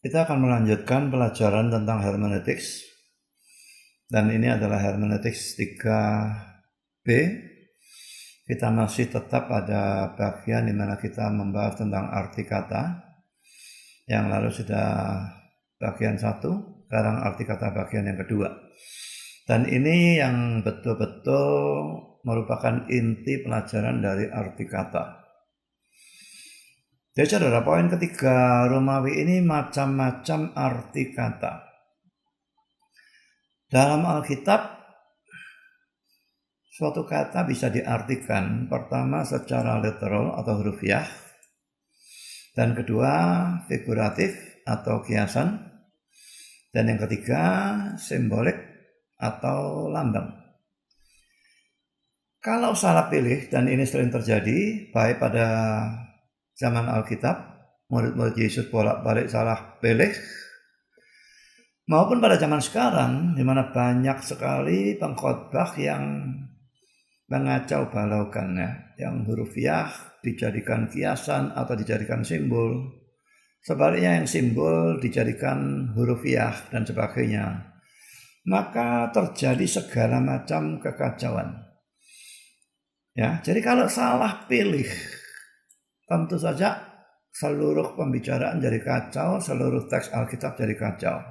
Kita akan melanjutkan pelajaran tentang hermeneutics, dan ini adalah hermeneutics 3B. Kita masih tetap pada bagian di mana kita membahas tentang arti kata. Yang lalu sudah bagian 1, sekarang arti kata bagian yang kedua. Dan ini yang betul-betul merupakan inti pelajaran dari arti kata. Jadi saudara, poin ketiga, Romawi ini macam-macam arti kata. Dalam Alkitab, suatu kata bisa diartikan pertama secara literal atau hurufiah, dan kedua figuratif atau kiasan, dan yang ketiga simbolik atau lambang. Kalau salah pilih, dan ini sering terjadi baik pada zaman Alkitab, murid-murid Yesus bolak-balik salah pilih, maupun pada zaman sekarang di mana banyak sekali pengkhotbah yang mengacau balaukan, yang hurufiah dijadikan kiasan atau dijadikan simbol, sebaliknya yang simbol dijadikan hurufiah dan sebagainya. Maka terjadi segala macam kekacauan. Jadi kalau salah pilih, tentu saja seluruh pembicaraan jadi kacau, seluruh teks Alkitab jadi kacau.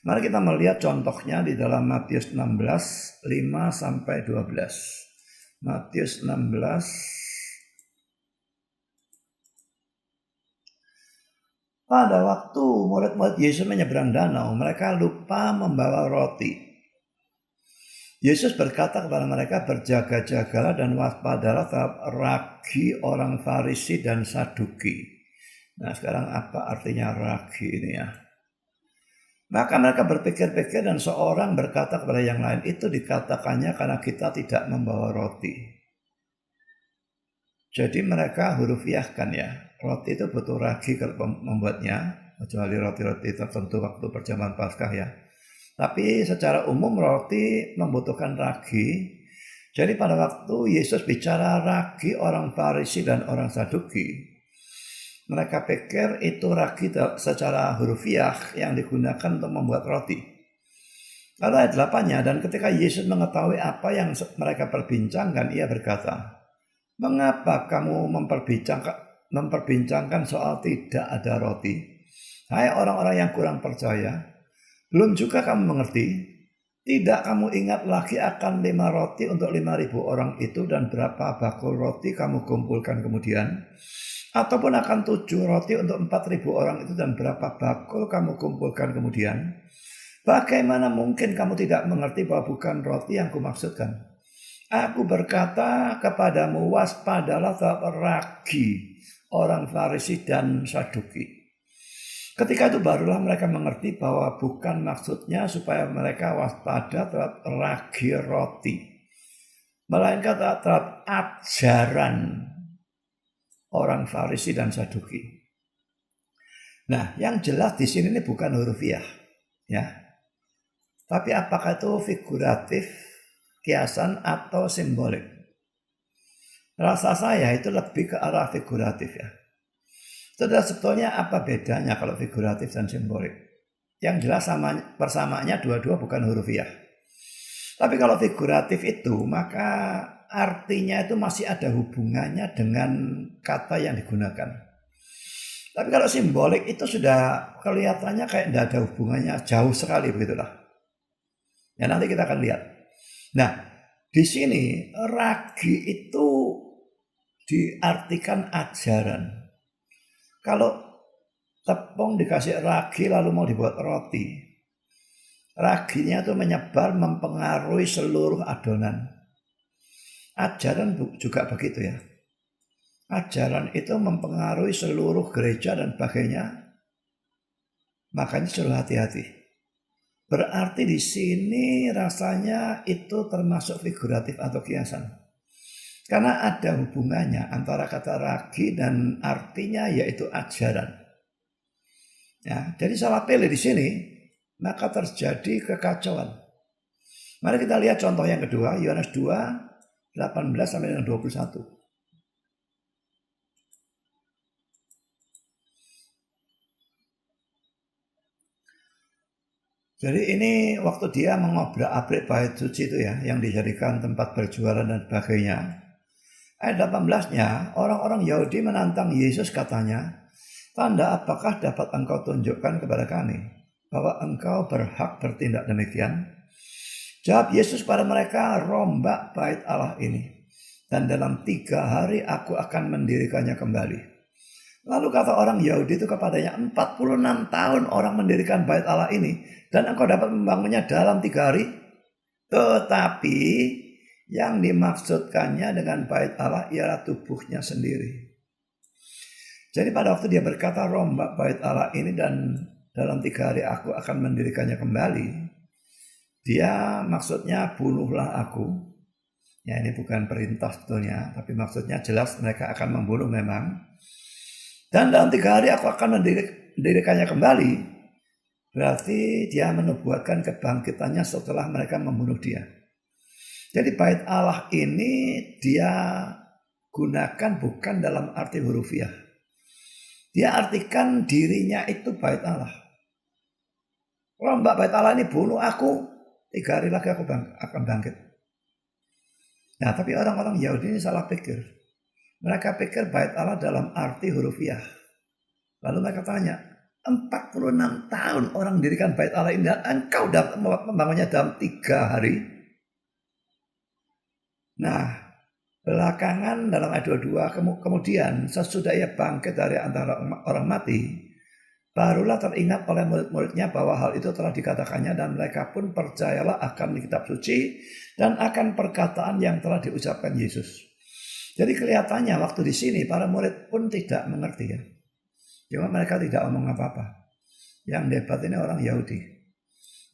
Mari kita melihat contohnya di dalam Matius 16, 5-12. Matius 16. Pada waktu murid-murid Yesus menyeberang danau, mereka lupa membawa roti. Yesus berkata kepada mereka, berjaga-jagalah dan waspadalah terhadap ragi orang Farisi dan Saduki. Nah, sekarang apa artinya ragi ini ya? Maka mereka berpikir-pikir dan seorang berkata kepada yang lain, itu dikatakannya karena kita tidak membawa roti. Jadi mereka hurufiahkan roti itu butuh ragi kalau membuatnya, kecuali roti-roti tertentu waktu perjamuan Paskah Tapi secara umum roti membutuhkan ragi. Jadi pada waktu Yesus bicara ragi orang Farisi dan orang Saduki, mereka pikir itu ragi secara hurufiah yang digunakan untuk membuat roti. Lalu ayat 8-nya, dan ketika Yesus mengetahui apa yang mereka perbincangkan, ia berkata, mengapa kamu memperbincangkan soal tidak ada roti? Hai orang-orang yang kurang percaya, belum juga kamu mengerti? Tidak kamu ingat lagi akan 5 roti untuk 5.000 orang itu dan berapa bakul roti kamu kumpulkan kemudian? Ataupun akan 7 roti untuk 4.000 orang itu dan berapa bakul kamu kumpulkan kemudian? Bagaimana mungkin kamu tidak mengerti bahwa bukan roti yang kumaksudkan? Aku berkata kepadamu, waspadalah terhadap ragi orang Farisi dan Saduki. Ketika itu barulah mereka mengerti bahwa bukan maksudnya supaya mereka waspada terhadap ragi roti, melainkan terhadap ajaran orang Farisi dan Saduki. Nah, yang jelas di sini ini bukan hurufiah, tapi apakah itu figuratif, kiasan atau simbolik? Rasa saya itu lebih ke arah figuratif Saudara, sebetulnya apa bedanya kalau figuratif dan simbolik? Yang jelas persamaannya dua-dua bukan hurufiah. Tapi kalau figuratif itu maka artinya itu masih ada hubungannya dengan kata yang digunakan. Tapi kalau simbolik itu sudah kelihatannya kayak tidak ada hubungannya, jauh sekali begitulah. Nanti kita akan lihat. Nah, di sini ragi itu diartikan ajaran. Kalau tepung dikasih ragi lalu mau dibuat roti, raginya itu menyebar mempengaruhi seluruh adonan. Ajaran juga begitu Ajaran itu mempengaruhi seluruh gereja dan sebagainya. Makanya suruh hati-hati. Berarti di sini rasanya itu termasuk figuratif atau kiasan. Karena ada hubungannya antara kata ragi dan artinya yaitu ajaran. Jadi salah pilih di sini, maka terjadi kekacauan. Mari kita lihat contoh yang kedua, Yohanes 2, 18-21. Jadi ini waktu dia mengobrak-abrik bait suci itu ya, yang dijadikan tempat berjualan dan sebagainya. Ayat 18-nya, orang-orang Yahudi menantang Yesus katanya, tanda apakah dapat engkau tunjukkan kepada kami bahwa engkau berhak bertindak demikian? Jawab Yesus pada mereka, rombak bait Allah ini, dan dalam 3 hari aku akan mendirikannya kembali. Lalu kata orang Yahudi itu kepadanya, 46 tahun orang mendirikan bait Allah ini, dan engkau dapat membangunnya dalam 3 hari? Tetapi yang dimaksudkannya dengan bait Allah ialah tubuhnya sendiri. Jadi pada waktu dia berkata rombak bait Allah ini dan dalam 3 hari aku akan mendirikannya kembali, dia maksudnya bunuhlah aku. Ya ini bukan perintah sebetulnya, tapi maksudnya jelas mereka akan membunuh memang. Dan dalam 3 hari aku akan mendirikannya kembali. Berarti dia menubuatkan kebangkitannya setelah mereka membunuh dia. Jadi bait Allah ini dia gunakan bukan dalam arti hurufiah. Dia artikan dirinya itu bait Allah. Rombak bait Allah ini bunuh aku, 3 hari lagi aku akan bangkit. Nah tapi orang-orang Yahudi ini salah pikir. Mereka pikir bait Allah dalam arti hurufiah. Lalu mereka tanya, 46 tahun orang mendirikan bait Allah ini dan engkau dapat membangunnya dalam 3 hari. Nah, belakangan dalam ayat 22, kemudian sesudah ia bangkit dari antara orang mati, barulah teringat oleh murid-muridnya bahwa hal itu telah dikatakannya dan mereka pun percayalah akan kitab suci dan akan perkataan yang telah diucapkan Yesus. Jadi kelihatannya waktu di sini para murid pun tidak mengerti ya. Cuma mereka tidak omong apa-apa. Yang debat ini orang Yahudi.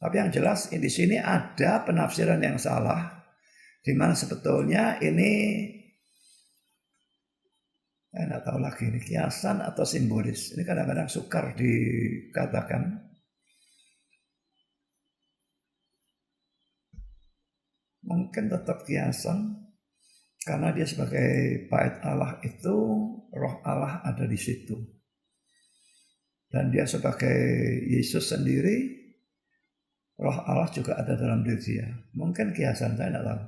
Tapi yang jelas di sini ada penafsiran yang salah, di mana sebetulnya ini saya tidak tahu lagi ini kiasan atau simbolis. Ini kadang-kadang sukar dikatakan. Mungkin tetap kiasan. Karena dia sebagai bait Allah itu, roh Allah ada di situ. Dan dia sebagai Yesus sendiri, roh Allah juga ada dalam diri dia. Mungkin kiasan, saya tidak tahu.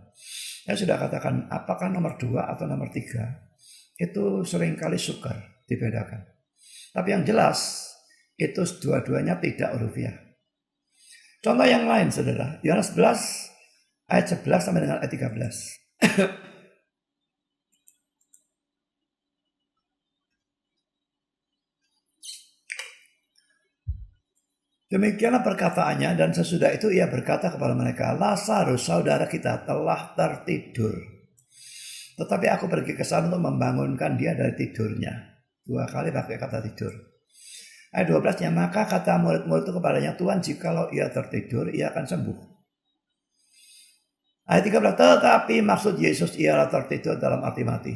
Saya sudah katakan, apakah nomor 2 atau nomor 3, itu seringkali sukar dibedakan. Tapi yang jelas, itu dua-duanya tidak hurufiah. Contoh yang lain, saudara. Yohanes 11, ayat 11 sampai dengan ayat 13. Demikianlah perkataannya dan sesudah itu ia berkata kepada mereka, Lazarus saudara kita telah tertidur. Tetapi aku pergi ke sana untuk membangunkan dia dari tidurnya. 2 kali pakai kata tidur. Ayat 12-nya, maka kata murid-murid itu kepadanya, Tuhan jikalau ia tertidur, ia akan sembuh. Ayat 13, tetapi maksud Yesus ialah tertidur dalam arti mati.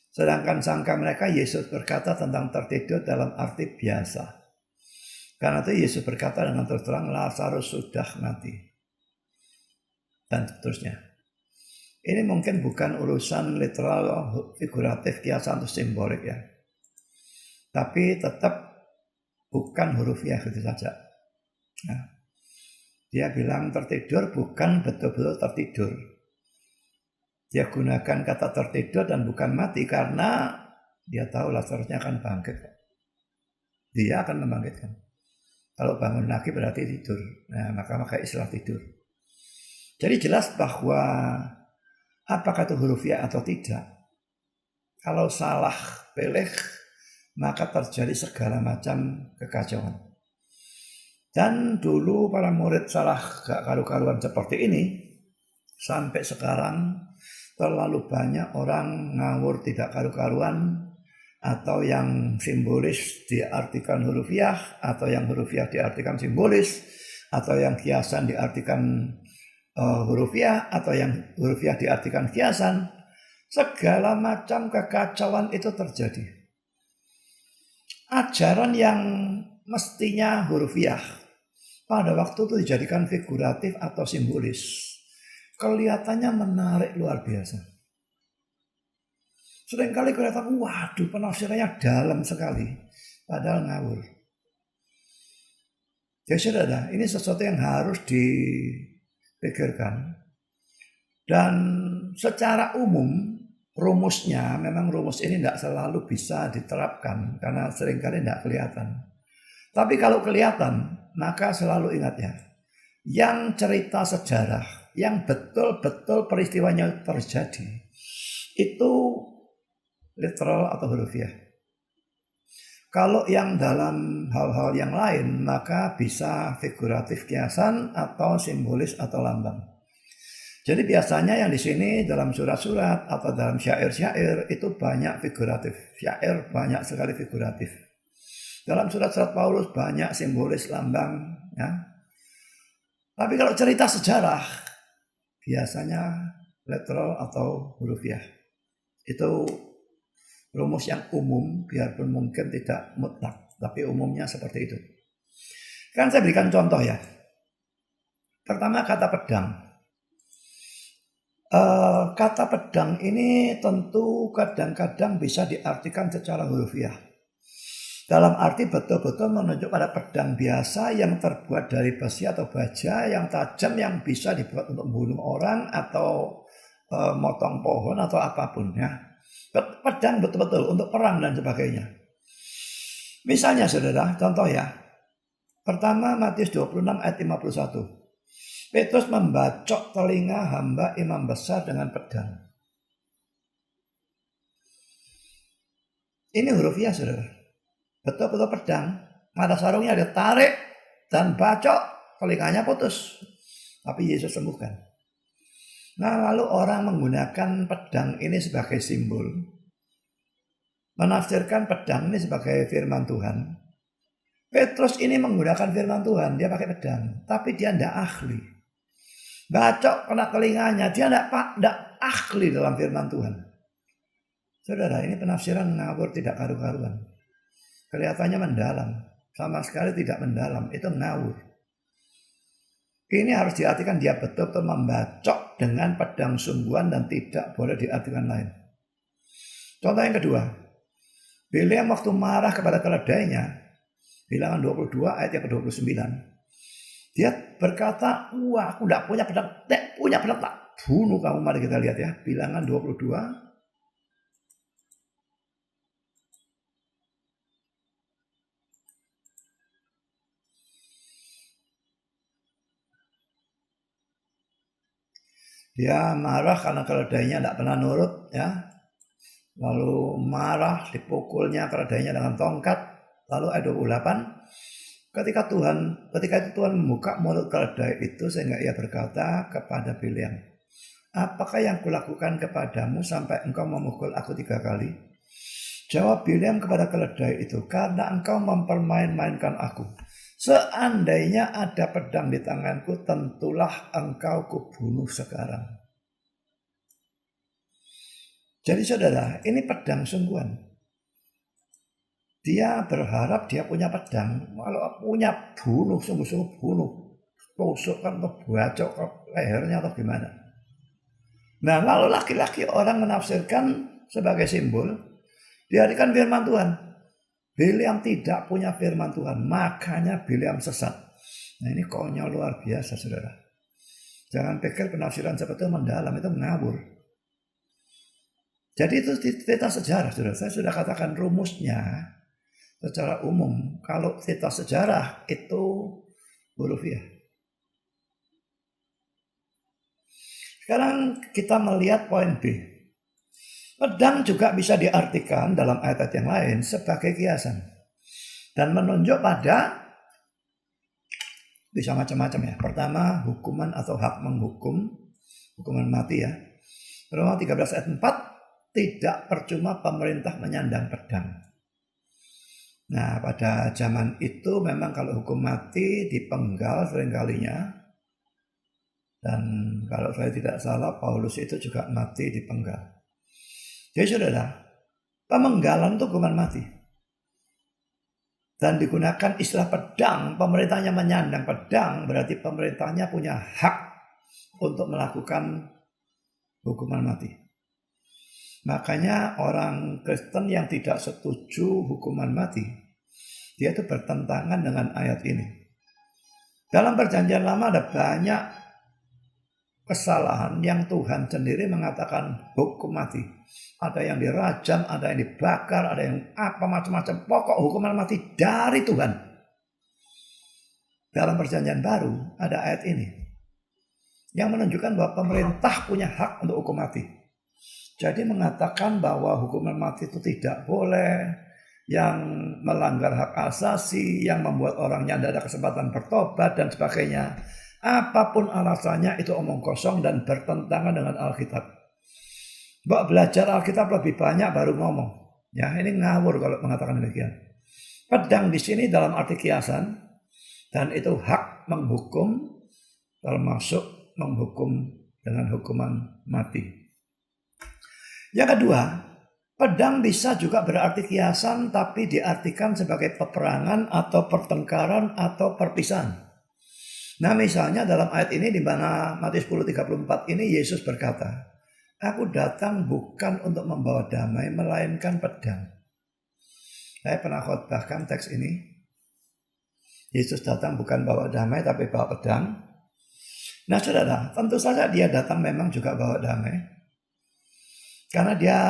Sedangkan sangka mereka Yesus berkata tentang tertidur dalam arti biasa. Karena itu Yesus berkata dengan terus terang, Lazarus sudah mati. Dan seterusnya. Ini mungkin bukan urusan literal, figuratif, kiasan atau simbolik ya. Tapi tetap bukan hurufiah gitu saja. Nah, dia bilang tertidur bukan betul-betul tertidur. Dia gunakan kata tertidur dan bukan mati karena dia tahu Lazarusnya akan bangkit. Dia akan membangkitkan. Kalau bangun lagi berarti tidur. Nah, maka istilah tidur. Jadi jelas bahwa apakah itu hurufiah atau tidak. Kalau salah pilih, maka terjadi segala macam kekacauan. Dan dulu para murid salah gak karu-karuan seperti ini. Sampai sekarang terlalu banyak orang ngawur tidak karu-karuan. Atau yang simbolis diartikan hurufiah, atau yang hurufiah diartikan simbolis, atau yang kiasan diartikan hurufiah, atau yang hurufiah diartikan kiasan. Segala macam kekacauan itu terjadi. Ajaran yang mestinya hurufiah pada waktu itu dijadikan figuratif atau simbolis. Kelihatannya menarik luar biasa. Seringkali kelihatan, waduh penafsirannya dalam sekali. Padahal ngawur. Jadi saudara, ini sesuatu yang harus dipikirkan. Dan secara umum rumusnya, memang rumus ini tidak selalu bisa diterapkan karena seringkali tidak kelihatan. Tapi kalau kelihatan, maka selalu ingat ya, yang cerita sejarah, yang betul-betul peristiwanya terjadi, itu literal atau hurufiah. Kalau yang dalam hal-hal yang lain, maka bisa figuratif kiasan atau simbolis atau lambang. Jadi biasanya yang di sini dalam surat-surat atau dalam syair-syair itu banyak figuratif. Syair banyak sekali figuratif. Dalam surat-surat Paulus banyak simbolis lambang. Ya. Tapi kalau cerita sejarah biasanya literal atau hurufiah. Itu rumus yang umum biarpun mungkin tidak mutlak. Tapi umumnya seperti itu. Kan saya berikan contoh ya. Pertama kata pedang. Kata pedang ini tentu kadang-kadang bisa diartikan secara hurufiah. Dalam arti betul-betul menunjuk pada pedang biasa yang terbuat dari besi atau baja yang tajam yang bisa dibuat untuk membunuh orang atau motong pohon atau apapun ya. Pedang betul-betul untuk perang dan sebagainya. Misalnya saudara, contoh ya. Pertama Matius 26 ayat 51. Petrus membacok telinga hamba imam besar dengan pedang. Ini hurufiah saudara. Betul-betul pedang. Ada sarungnya dia tarik dan bacok, telinganya putus. Tapi Yesus sembuhkan. Nah lalu orang menggunakan pedang ini sebagai simbol. Menafsirkan pedang ini sebagai firman Tuhan. Petrus ini menggunakan firman Tuhan. Dia pakai pedang. Tapi dia tidak ahli. Bacok kena telinganya, dia tidak ahli dalam firman Tuhan. Saudara, ini penafsiran ngawur tidak karu-karuan. Kelihatannya mendalam, sama sekali tidak mendalam, itu ngawur. Ini harus diartikan dia betul-betul membacok dengan pedang sungguhan dan tidak boleh diartikan lain. Contoh yang kedua, Bileam waktu marah kepada keledainya, Bilangan 22 ayat yang ke-29. Dia berkata, wah aku tidak punya pedang, punya pedang tak bunuh kamu. Mari kita lihat ya, Bilangan 22. Dia marah karena keledainya tidak pernah nurut ya. Lalu marah, dipukulnya keledainya dengan tongkat. Lalu ayat 28. Ketika itu Tuhan membuka mulut keledai itu sehingga ia berkata kepada Bileam, apakah yang kulakukan kepadamu sampai engkau memukul aku 3 kali? Jawab Bileam kepada keledai itu, karena engkau mempermain-mainkan aku. Seandainya ada pedang di tanganku, tentulah engkau kubunuh sekarang. Jadi saudara, ini pedang sungguhan. Dia berharap dia punya pedang. Kalau punya bunuh, sungguh-sungguh bunuh. Tusukkan atau bacok ke lehernya atau gimana. Nah lalu laki-laki orang menafsirkan sebagai simbol. Diartikan firman Tuhan. Bileam tidak punya firman Tuhan. Makanya Bileam sesat. Nah ini konyol luar biasa saudara. Jangan pikir penafsiran seperti itu mendalam. Itu ngawur. Jadi itu cerita sejarah saudara. Saya sudah katakan rumusnya. Secara umum, kalau cerita sejarah itu hurufiah. Sekarang kita melihat poin B. Pedang juga bisa diartikan dalam ayat yang lain sebagai kiasan. Dan menunjuk pada, bisa macam-macam ya. Pertama, hukuman atau hak menghukum, hukuman mati ya. Roma 13 ayat 4, tidak percuma pemerintah menyandang pedang. Nah pada zaman itu memang kalau hukum mati dipenggal seringkalinya. Dan kalau saya tidak salah Paulus itu juga mati dipenggal. Jadi saudara, pemenggalan itu hukuman mati. Dan digunakan istilah pedang, pemerintahnya menyandang pedang, berarti pemerintahnya punya hak untuk melakukan hukuman mati. Makanya orang Kristen yang tidak setuju hukuman mati, dia itu bertentangan dengan ayat ini. Dalam perjanjian lama ada banyak kesalahan yang Tuhan sendiri mengatakan hukum mati. Ada yang dirajam, ada yang dibakar, ada yang apa macam-macam. Pokok hukuman mati dari Tuhan. Dalam perjanjian baru ada ayat ini yang menunjukkan bahwa pemerintah punya hak untuk hukum mati. Jadi mengatakan bahwa hukuman mati itu tidak boleh, yang melanggar hak asasi, yang membuat orangnya tidak ada kesempatan bertobat dan sebagainya. Apapun alasannya itu omong kosong dan bertentangan dengan Alkitab. Mbak belajar Alkitab lebih banyak baru ngomong. Ya, ini ngawur kalau mengatakan demikian. Pedang di sini dalam arti kiasan, dan itu hak menghukum, termasuk menghukum dengan hukuman mati. Yang kedua, pedang bisa juga berarti kiasan tapi diartikan sebagai peperangan atau pertengkaran atau perpisahan. Nah misalnya dalam ayat ini di mana Matius 10:34 ini Yesus berkata, "Aku datang bukan untuk membawa damai melainkan pedang." Saya pernah khotbahkan teks ini. Yesus datang bukan bawa damai tapi bawa pedang. Nah saudara, tentu saja dia datang memang juga bawa damai. Karena dia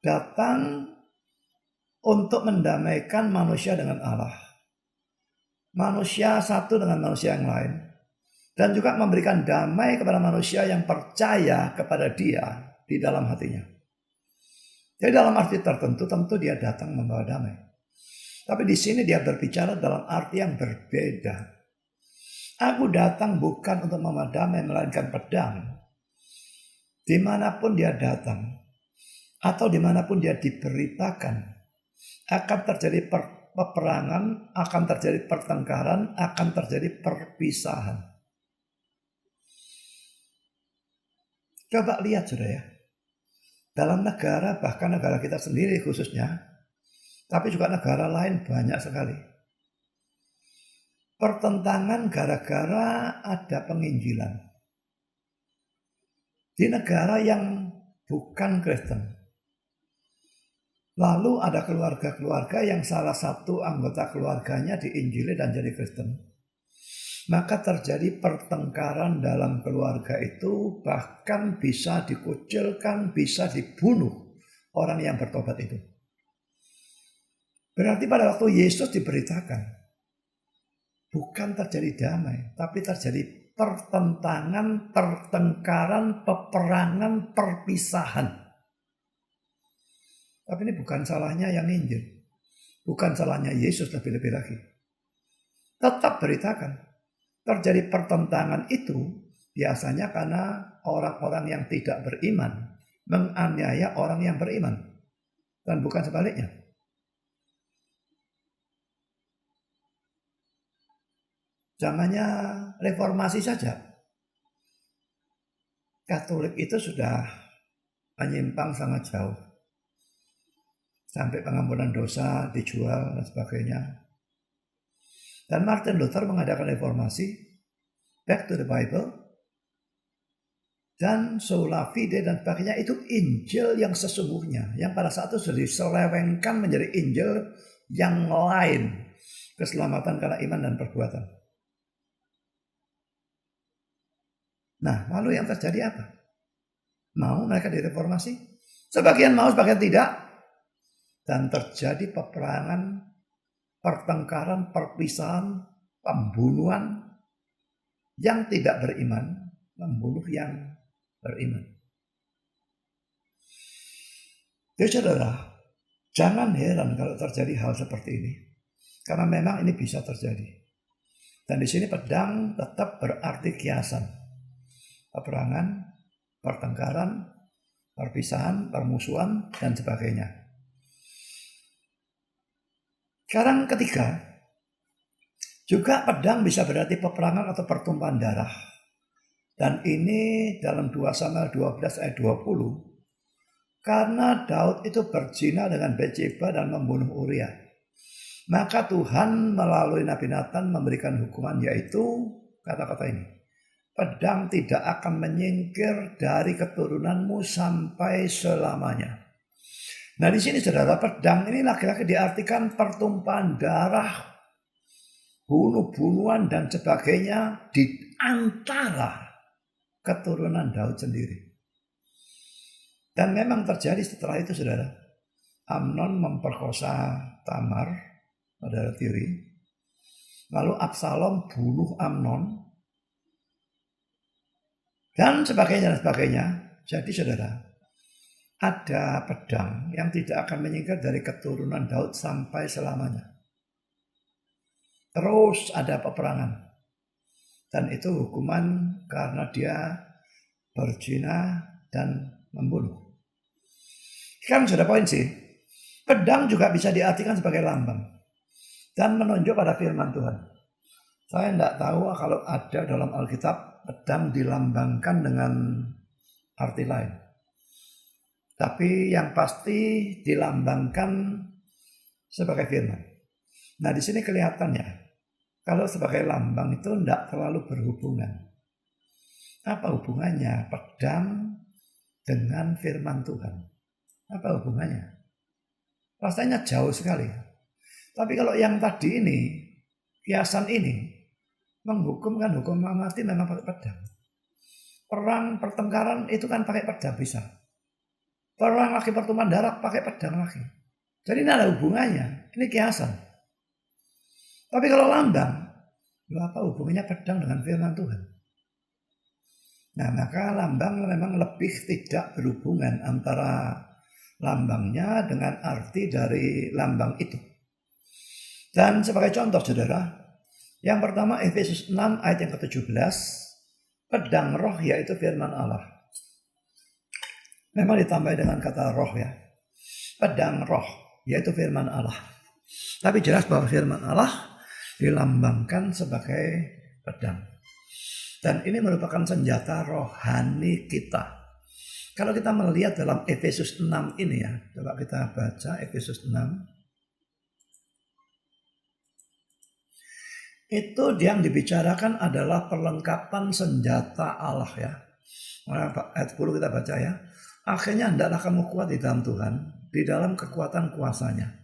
datang untuk mendamaikan manusia dengan Allah. Manusia satu dengan manusia yang lain. Dan juga memberikan damai kepada manusia yang percaya kepada dia di dalam hatinya. Jadi dalam arti tertentu tentu dia datang membawa damai. Tapi di sini dia berbicara dalam arti yang berbeda. Aku datang bukan untuk membawa damai melainkan pedang. Dimanapun dia datang atau dimanapun dia diberitakan akan terjadi peperangan, akan terjadi pertengkaran, akan terjadi perpisahan. Coba lihat sudah ya, dalam negara, bahkan negara kita sendiri khususnya, tapi juga negara lain banyak sekali. Pertentangan gara-gara ada penginjilan. Di negara yang bukan Kristen. Lalu ada keluarga-keluarga yang salah satu anggota keluarganya diinjili dan jadi Kristen. Maka terjadi pertengkaran dalam keluarga itu, bahkan bisa dikucilkan, bisa dibunuh orang yang bertobat itu. Berarti pada waktu Yesus diberitakan, bukan terjadi damai, tapi terjadi pertentangan, pertengkaran, peperangan, perpisahan. Tapi ini bukan salahnya yang Injil. Bukan salahnya Yesus lebih-lebih lagi. Tetap beritakan. Terjadi pertentangan itu biasanya karena orang-orang yang tidak beriman menganiaya orang yang beriman. Dan bukan sebaliknya. Zamannya reformasi saja. Katolik itu sudah menyimpang sangat jauh. Sampai pengampunan dosa dijual dan sebagainya. Dan Martin Luther mengadakan reformasi, Back to the Bible, dan Sola Fide dan sebagainya. Itu Injil yang sesungguhnya, yang pada saat itu sudah diselewengkan menjadi Injil yang lain, keselamatan karena iman dan perbuatan. Nah, lalu yang terjadi apa? Mau mereka direformasi? Sebagian mau, sebagian tidak. Dan terjadi peperangan, pertengkaran, perpisahan, pembunuhan. Yang tidak beriman membunuh yang beriman. Jadi saudara, jangan heran kalau terjadi hal seperti ini. Karena memang ini bisa terjadi. Dan di sini pedang tetap berarti kiasan. Peperangan, pertengkaran, perpisahan, permusuhan, dan sebagainya. Sekarang ketiga, juga pedang bisa berarti peperangan atau pertumpahan darah. Dan ini dalam 2 Samuel 12 ayat 20. Karena Daud itu berzina dengan Bathsheba dan membunuh Uria. Maka Tuhan melalui Nabi Nathan memberikan hukuman, yaitu kata-kata ini. Pedang tidak akan menyingkir dari keturunanmu sampai selamanya. Nah di sini saudara, pedang ini laki-laki diartikan pertumpahan darah bunuh-bunuhan dan sebagainya di antara keturunan Daud sendiri. Dan memang terjadi setelah itu, saudara. Amnon memperkosa Tamar, saudara tiri. Lalu Absalom bunuh Amnon. Dan sebagainya, dan sebagainya. Jadi saudara, ada pedang yang tidak akan menyingkir dari keturunan Daud sampai selamanya. Terus ada peperangan. Dan itu hukuman karena dia berzina dan membunuh. Sekarang sudah poin sih. Pedang juga bisa diartikan sebagai lambang. Dan menunjuk pada firman Tuhan. Saya tidak tahu kalau ada dalam Alkitab pedang dilambangkan dengan arti lain. Tapi yang pasti dilambangkan sebagai firman. Nah di sini kelihatannya kalau sebagai lambang itu tidak terlalu berhubungan. Apa hubungannya pedang dengan firman Tuhan? Apa hubungannya? Rasanya jauh sekali. Tapi kalau yang tadi ini, kiasan ini, menghukumkan hukuman mati memang pakai pedang. Perang pertengkaran itu kan pakai pedang bisa. Perang lagi pertumpahan darah pakai pedang lagi. Jadi ini ada hubungannya. Ini kiasan. Tapi kalau lambang, apa hubungannya pedang dengan firman Tuhan? Nah maka lambang memang lebih tidak berhubungan antara lambangnya dengan arti dari lambang itu. Dan sebagai contoh saudara, yang pertama Efesus 6 ayat yang ke-17, pedang roh yaitu firman Allah. Memang ditambah dengan kata roh ya. Pedang roh yaitu firman Allah. Tapi jelas bahwa firman Allah dilambangkan sebagai pedang. Dan ini merupakan senjata rohani kita. Kalau kita melihat dalam Efesus 6 ini ya, coba kita baca Efesus 6. Itu yang dibicarakan adalah perlengkapan senjata Allah ya. Ayat 10 kita baca ya. Akhirnya hendaklah kamu kuat di dalam Tuhan, di dalam kekuatan kuasanya.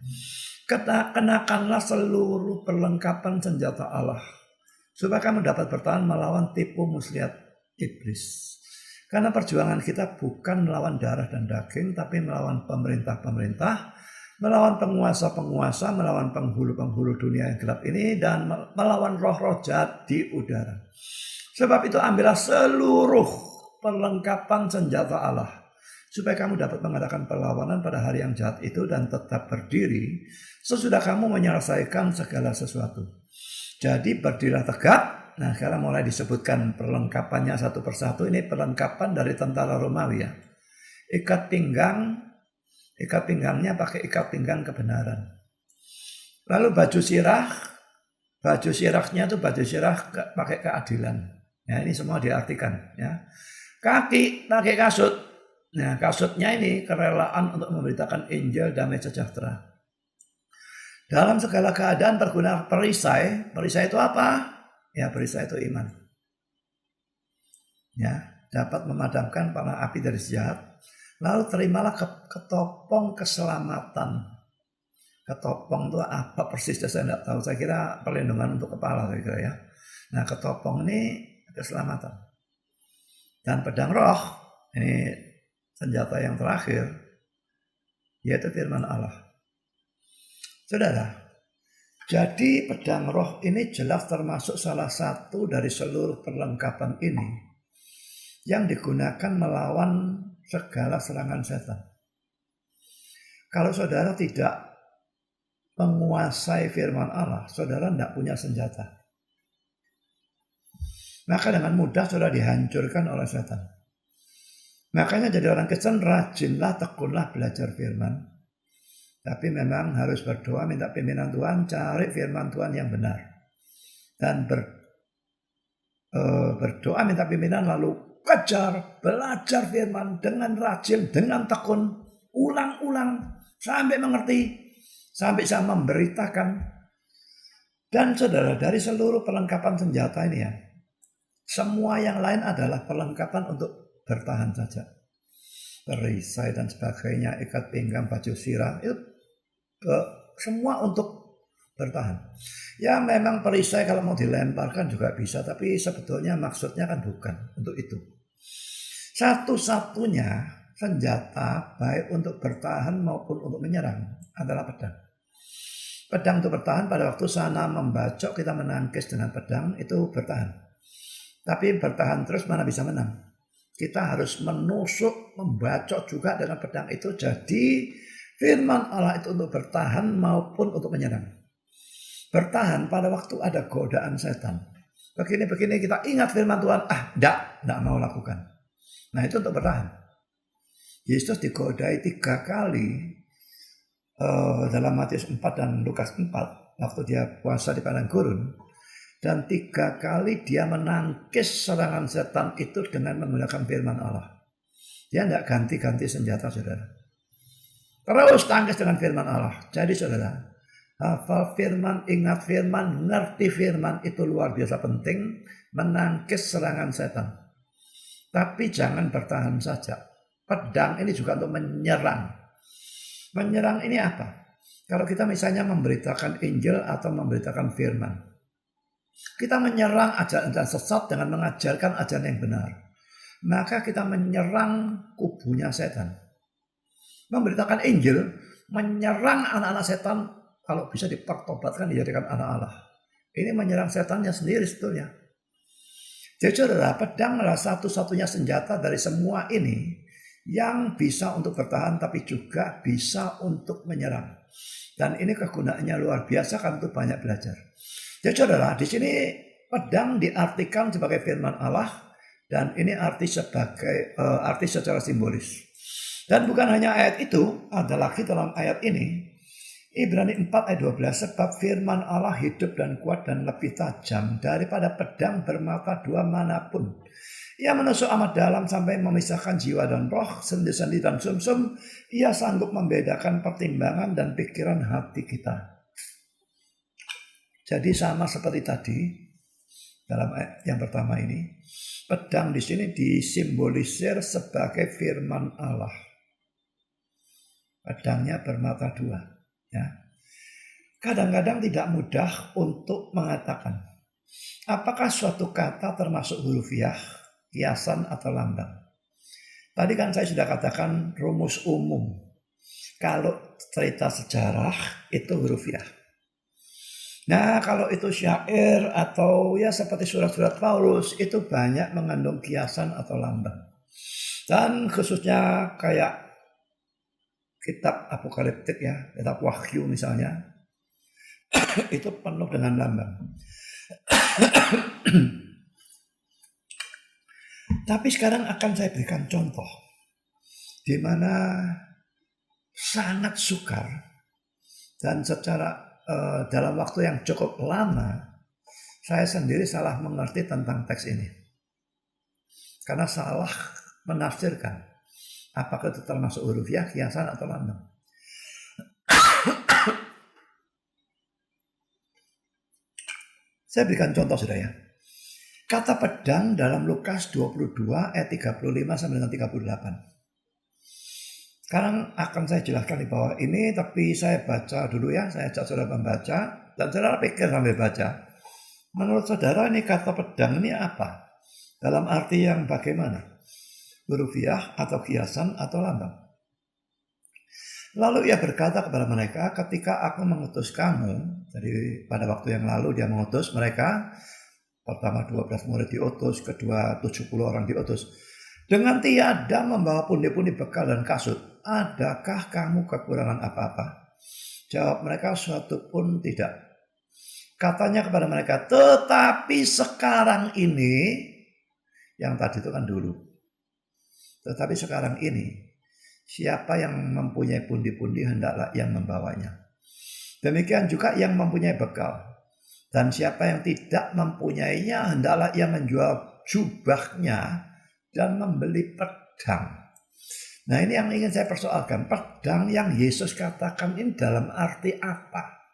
Kenakanlah seluruh perlengkapan senjata Allah, supaya kamu dapat bertahan melawan tipu muslihat iblis. Karena perjuangan kita bukan melawan darah dan daging, tapi melawan pemerintah-pemerintah, melawan penguasa-penguasa, melawan penghulu-penghulu dunia yang gelap ini, dan melawan roh-roh jahat di udara. Sebab itu ambillah seluruh perlengkapan senjata Allah, supaya kamu dapat mengadakan perlawanan pada hari yang jahat itu dan tetap berdiri sesudah kamu menyelesaikan segala sesuatu. Jadi berdirilah tegak. Nah sekarang mulai disebutkan perlengkapannya satu persatu. Ini perlengkapan dari tentara Romawi ya. Ikat pinggangnya pakai ikat pinggang kebenaran. Lalu baju sirahnya itu baju sirah pakai keadilan. Ya ini semua diartikan ya. Kaki pakai kasut. Nah kasutnya ini kerelaan untuk memberitakan Injil damai sejahtera. Dalam segala keadaan berguna perisai. Perisai itu apa? Ya perisai itu iman. Ya dapat memadamkan panah api dari jahat. Lalu terimalah ketopong keselamatan. Ketopong itu apa persis saya tidak tahu. Saya kira perlindungan untuk kepala saya kira ya. Nah ketopong ini keselamatan. Dan pedang roh ini senjata yang terakhir yaitu firman Allah. Saudara, jadi pedang roh ini jelas termasuk salah satu dari seluruh perlengkapan ini yang digunakan melawan segala serangan setan. Kalau saudara tidak menguasai firman Allah, saudara tidak punya senjata. Maka dengan mudah saudara dihancurkan oleh setan. Makanya jadi orang Kristen rajinlah, tekunlah belajar firman. Tapi memang harus berdoa, minta pimpinan Tuhan, cari firman Tuhan yang benar. Dan berdoa, minta pimpinan, lalu kejar, belajar firman dengan rajin, dengan tekun, ulang-ulang, sampai mengerti, sampai bisa memberitakan. Dan saudara, dari seluruh perlengkapan senjata ini ya, semua yang lain adalah perlengkapan untuk bertahan saja. Perisai dan sebagainya, ikat pinggang, baju sirah, itu semua untuk bertahan. Ya memang perisai kalau mau dilemparkan juga bisa, tapi sebetulnya maksudnya kan bukan untuk itu. Satu-satunya senjata baik untuk bertahan maupun untuk menyerang adalah pedang. Pedang untuk bertahan, pada waktu sana membacok kita menangkis dengan pedang itu bertahan. Tapi bertahan terus mana bisa menang. Kita harus menusuk, membacok juga dengan pedang itu. Jadi firman Allah itu untuk bertahan maupun untuk menyerang. Bertahan pada waktu ada godaan setan. Begini-begini kita ingat firman Tuhan, enggak mau lakukan. Nah itu untuk bertahan. Yesus digodai 3 kali dalam Matius 4 dan Lukas 4 waktu dia puasa di padang gurun. Dan 3 kali dia menangkis serangan setan itu dengan menggunakan firman Allah. Dia tidak ganti-ganti senjata, saudara. Terus tangkis dengan firman Allah. Jadi saudara, hafal firman, ingat firman, ngerti firman itu luar biasa penting. Menangkis serangan setan. Tapi jangan bertahan saja. Pedang ini juga untuk menyerang. Menyerang ini apa? Kalau kita misalnya memberitakan Injil atau memberitakan firman. Kita menyerang ajaran sesat dengan mengajarkan ajaran yang benar. Maka kita menyerang kubunya setan. Memberitakan Injil, menyerang anak-anak setan, kalau bisa dipertobatkan dijadikan anak Allah. Ini menyerang setannya sendiri sebetulnya. Jadi saudara, pedang adalah satu-satunya senjata dari semua ini yang bisa untuk bertahan tapi juga bisa untuk menyerang. Dan ini kegunaannya luar biasa, kan untuk banyak belajar. Jadi saudara, di sini pedang diartikan sebagai firman Allah dan ini arti secara simbolis. Dan bukan hanya ayat itu, ada lagi dalam ayat ini, Ibrani 4 ayat 12, sebab firman Allah hidup dan kuat dan lebih tajam daripada pedang bermata 2 manapun. Ia menusuk amat dalam sampai memisahkan jiwa dan roh, sendi-sendi dan sumsum. Ia sanggup membedakan pertimbangan dan pikiran hati kita. Jadi sama seperti tadi dalam ayat yang pertama ini, pedang di sini disimbolisir sebagai firman Allah. Pedangnya bermata 2. Ya. Kadang-kadang tidak mudah untuk mengatakan apakah suatu kata termasuk hurufiah, kiasan atau lambang. Tadi kan saya sudah katakan rumus umum. Kalau cerita sejarah itu hurufiah. Nah kalau itu syair atau ya seperti surat-surat Paulus itu banyak mengandung kiasan atau lambang. Dan khususnya kayak kitab apokaliptik ya, kitab Wahyu misalnya, itu penuh dengan lambang. Tapi sekarang akan saya berikan contoh di mana sangat sukar dan secara dalam waktu yang cukup lama saya sendiri salah mengerti tentang teks ini karena salah menafsirkan apakah itu termasuk hurufiah, kiasan atau lambang. Saya berikan contoh sudah ya. Kata pedang dalam Lukas 22 ayat 35 sampai dengan 38. Sekarang akan saya jelaskan di bawah ini, tapi saya baca dulu ya. Saya ajak saudara membaca dan saudara pikir sambil baca. Menurut saudara ini kata pedang ini apa? Dalam arti yang bagaimana? Hurufiah atau kiasan atau lambang? Lalu ia berkata kepada mereka, ketika aku mengutus kamu, jadi pada waktu yang lalu dia mengutus mereka, pertama 12 murid diutus, kedua 70 orang diutus. Dengan tiada membawa pundi-pundi bekal dan kasut, adakah kamu kekurangan apa-apa? Jawab mereka, suatu pun tidak. Katanya kepada mereka, tetapi sekarang ini, yang tadi itu kan dulu. Tetapi sekarang ini, siapa yang mempunyai pundi-pundi hendaklah yang membawanya. Demikian juga yang mempunyai bekal. Dan siapa yang tidak mempunyainya hendaklah ia menjual jubahnya dan membeli pedang. Nah ini yang ingin saya persoalkan. Pedang yang Yesus katakan ini dalam arti apa?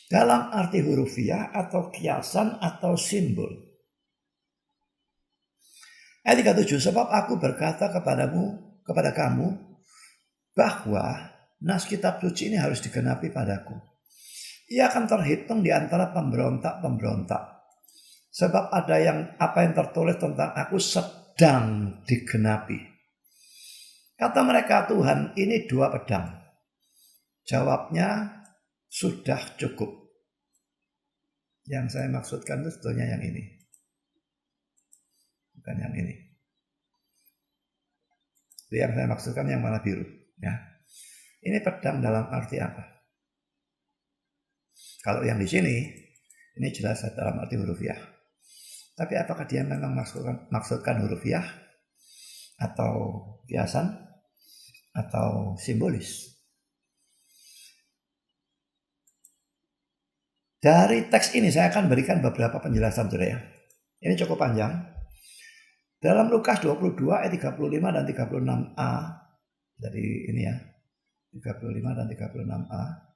Dalam arti hurufiah atau kiasan atau simbol. Ayat 37, sebab aku berkata kepada kamu bahwa nas kitab suci ini harus digenapi padaku. ia akan terhitung di antara pemberontak-pemberontak. Sebab ada apa yang tertulis tentang aku sedang digenapi. Kata mereka, Tuhan, ini 2 pedang. Jawabnya, sudah cukup. Yang saya maksudkan itu sebetulnya yang ini. Bukan yang ini. Yang saya maksudkan yang warna biru. Ya. Ini pedang dalam arti apa? Kalau yang di sini, ini jelas dalam arti hurufiah. Tapi apakah dia memang maksudkan hurufiah? Atau kiasan? Atau simbolis? Dari teks ini saya akan berikan beberapa penjelasan, saudara ya. Ini cukup panjang. Dalam Lukas 22 ayat 35 dan 36a. Jadi ini ya. 35 dan 36a.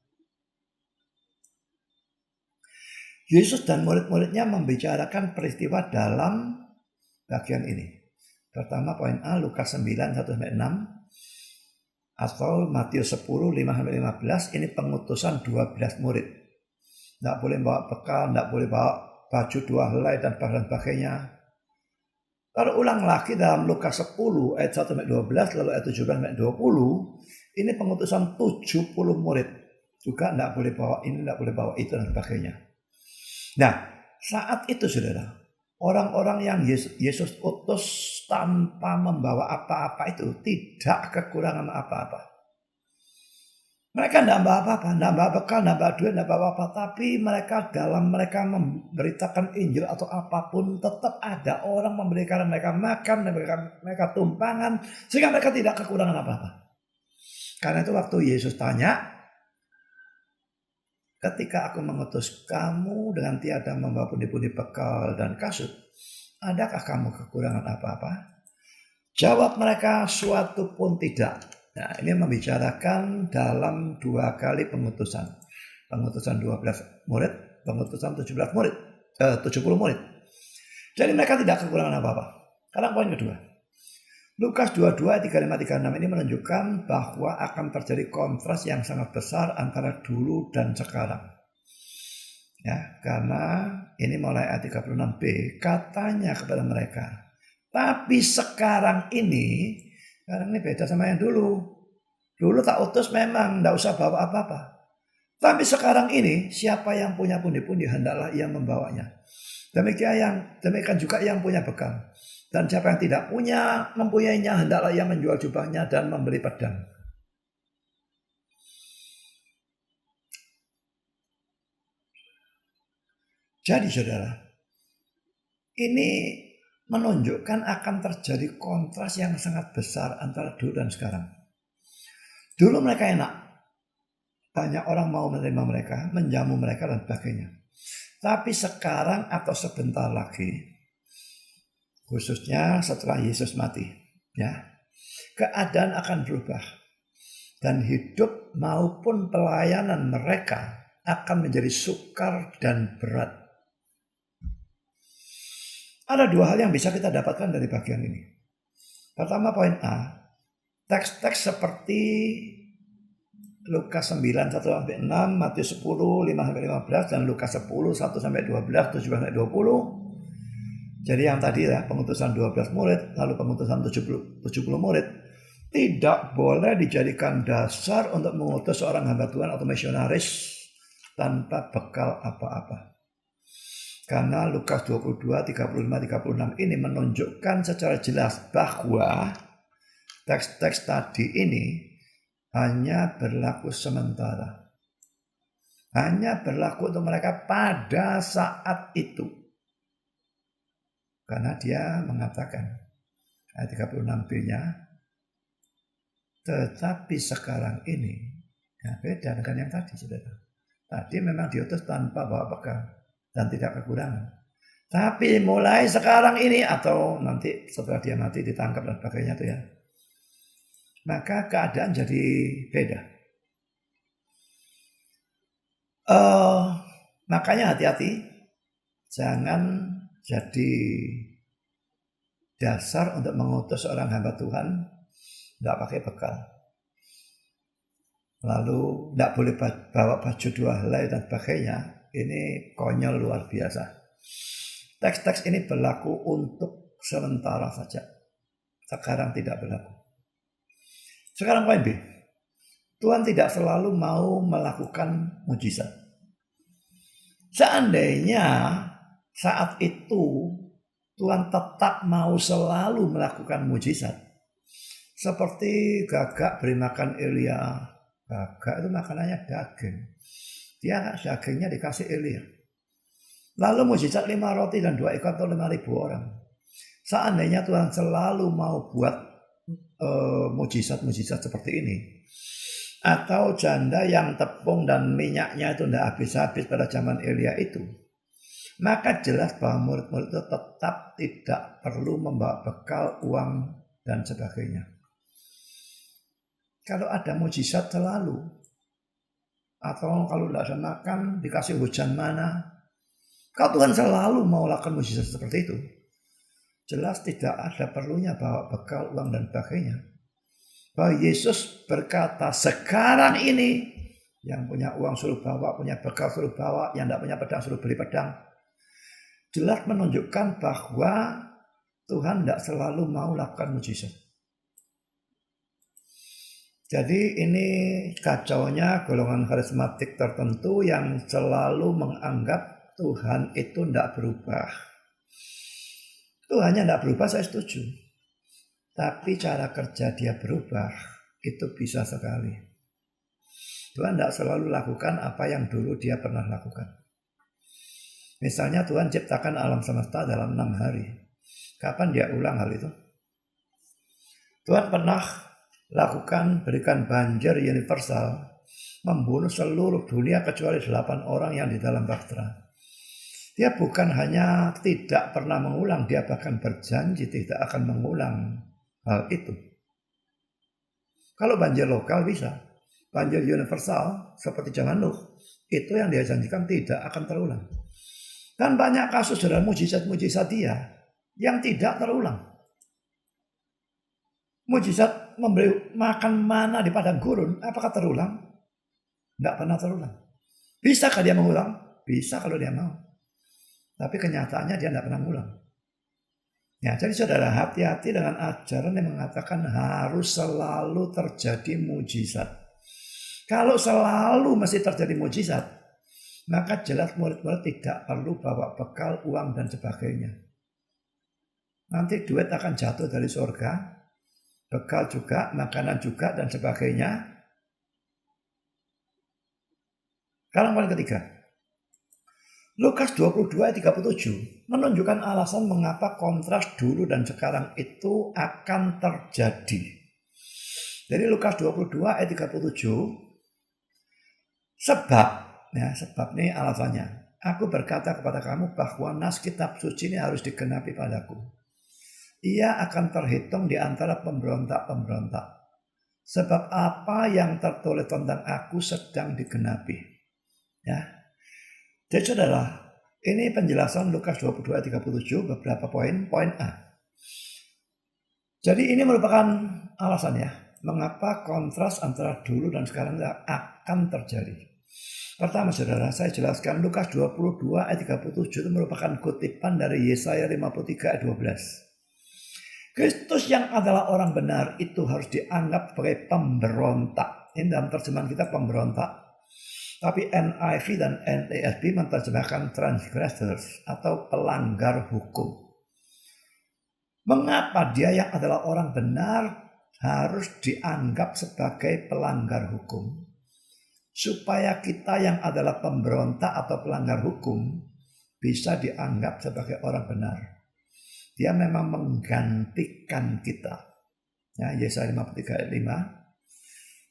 Yesus dan murid-muridnya membicarakan peristiwa dalam bagian ini. Pertama poin A, Lukas 9, 1-6. Atau Matius 10, 5-15. Ini pengutusan 12 murid. Tidak boleh bawa bekal, tidak boleh bawa baju 2 helai dan sebagainya. Kalau ulang lagi dalam Lukas 10 ayat 1-12 lalu ayat 17-20, ini pengutusan 70 murid. Juga tidak boleh bawa ini, tidak boleh bawa itu dan sebagainya. Nah, saat itu saudara, orang-orang yang Yesus utus tanpa membawa apa-apa itu tidak kekurangan apa-apa. Mereka tidak bawa apa-apa, tidak bawa bekal, tidak bawa duit, tidak bawa apa-apa. Tapi mereka memberitakan Injil atau apapun, tetap ada orang memberikan mereka makan, mereka tumpangan, sehingga mereka tidak kekurangan apa-apa. Karena itu waktu Yesus tanya, ketika aku mengutus kamu dengan tiada membawa pundi-pundi bekal dan kasut, adakah kamu kekurangan apa-apa? Jawab mereka, suatu pun tidak. Nah, ini membicarakan dalam 2 kali pengutusan. Pengutusan 12 murid, pengutusan 70 murid. Jadi mereka tidak kekurangan apa-apa. Karena poin kedua. Lukas 22 35-36 ini menunjukkan bahwa akan terjadi kontras yang sangat besar antara dulu dan sekarang. Ya, karena ini mulai ayat 36b katanya kepada mereka, tapi sekarang ini beda sama yang dulu. Dulu tak utus memang tidak usah bawa apa-apa. Tapi sekarang ini siapa yang punya pundi-pundi hendaklah ia membawanya. Demikian juga yang punya bekal. Dan siapa yang tidak mempunyainya hendaklah ia menjual jubahnya dan membeli pedang. Jadi saudara, ini menunjukkan akan terjadi kontras yang sangat besar antara dulu dan sekarang. Dulu mereka enak. Banyak orang mau menerima mereka, menjamu mereka dan sebagainya. Tapi sekarang atau sebentar lagi, khususnya setelah Yesus mati, ya, keadaan akan berubah. Dan hidup maupun pelayanan mereka akan menjadi sukar dan berat. Ada 2 hal yang bisa kita dapatkan dari bagian ini. Pertama poin A, teks-teks seperti Lukas 9, 1-6, Matius 10, 5-15, dan Lukas 10, 1-12, 17-20. Jadi yang tadi ya, pengutusan 12 murid, lalu pengutusan 70 murid, tidak boleh dijadikan dasar untuk mengutus seorang hamba Tuhan atau misionaris tanpa bekal apa-apa. Karena Lukas 22, 35-36 ini menunjukkan secara jelas bahwa teks-teks tadi ini hanya berlaku sementara. Hanya berlaku untuk mereka pada saat itu. Karena dia mengatakan, ayat 36b-nya, tetapi sekarang ini, ya beda dengan yang tadi, saudara. Tadi memang diutus tanpa bawa bekal dan tidak kekurangan. Tapi mulai sekarang ini atau nanti setelah dia mati ditangkap dan sebagainya itu ya, maka keadaan jadi beda. Makanya hati-hati, jangan jadi dasar untuk mengutus seorang hamba Tuhan tidak pakai bekal. lalu tidak boleh bawa baju 2 helai dan sebagainya. Ini konyol luar biasa. Teks-teks ini berlaku untuk sementara saja. Sekarang tidak berlaku. Sekarang poin B. Tuhan tidak selalu mau melakukan mujizat. Seandainya saat itu Tuhan tetap mau selalu melakukan mujizat, seperti gagak beri makan Elia. Gagak itu makanannya daging. Dia dagingnya dikasih Elia. Lalu mujizat 5 roti dan 2 ikan atau 5.000 orang. Seandainya Tuhan selalu mau buat mujizat-mujizat seperti ini, atau janda yang tepung dan minyaknya itu tidak habis-habis pada zaman Elia itu, maka jelas bahwa murid-murid itu tetap tidak perlu membawa bekal, uang, dan sebagainya. Kalau ada mujizat selalu, atau kalau tidak ada makan dikasih hujan mana, kalau Tuhan selalu mau lakukan mujizat seperti itu, jelas tidak ada perlunya bawa bekal, uang, dan sebagainya. Bahwa Yesus berkata, sekarang ini yang punya uang suruh bawa, punya bekal suruh bawa, yang tidak punya pedang suruh beli pedang. Jelas menunjukkan bahwa Tuhan tidak selalu mau lakukan mujizat. Jadi ini kacaunya golongan karismatik tertentu yang selalu menganggap Tuhan itu tidak berubah. Tuhannya tidak berubah, saya setuju. Tapi cara kerja dia berubah, itu bisa sekali. Tuhan tidak selalu lakukan apa yang dulu dia pernah lakukan. Misalnya Tuhan ciptakan alam semesta dalam 6 hari. Kapan dia ulang hal itu? Tuhan pernah lakukan berikan banjir universal, membunuh seluruh dunia kecuali 8 orang yang di dalam bahtera. Dia bukan hanya tidak pernah mengulang, dia bahkan berjanji tidak akan mengulang hal itu. Kalau banjir lokal bisa, banjir universal seperti zaman Nuh, itu yang dia janjikan tidak akan terulang. Dan banyak kasus dalam mujizat-mujizat dia yang tidak terulang. Mujizat memberi makan mana di padang gurun, apakah terulang? Tidak pernah terulang. Bisakah dia mengulang? Bisa kalau dia mau. Tapi kenyataannya dia tidak pernah mengulang. Ya, jadi saudara, hati-hati dengan ajaran yang mengatakan harus selalu terjadi mujizat. Kalau selalu mesti terjadi mujizat, maka jelas murid-murid tidak perlu bawa bekal, uang, dan sebagainya. Nanti duit akan jatuh dari surga, bekal juga, makanan juga, dan sebagainya. Sekarang poin ketiga. Lukas 22 ayat 37 menunjukkan alasan mengapa kontras dulu dan sekarang itu akan terjadi. Jadi Lukas 22 ayat 37, sebab ini alasannya. Aku berkata kepada kamu bahwa nas kitab suci ini harus digenapi padaku. Ia akan terhitung di antara pemberontak-pemberontak. Sebab apa yang tertulis tentang aku sedang digenapi. Ya. Jadi saudara, ini penjelasan Lukas 22 ayat 37 beberapa poin. Poin A. Jadi ini merupakan alasannya mengapa kontras antara dulu dan sekarang akan terjadi. Pertama saudara, saya jelaskan Lukas 22 ayat 37 itu merupakan kutipan dari Yesaya 53 ayat 12. Kristus yang adalah orang benar itu harus dianggap sebagai pemberontak. Ini dalam terjemahan kita pemberontak. Tapi NIV dan NASB menerjemahkan transgressors atau pelanggar hukum. Mengapa dia yang adalah orang benar harus dianggap sebagai pelanggar hukum? Supaya kita yang adalah pemberontak atau pelanggar hukum bisa dianggap sebagai orang benar. Dia memang menggantikan kita. Ya, Yesaya 53 ayat 5.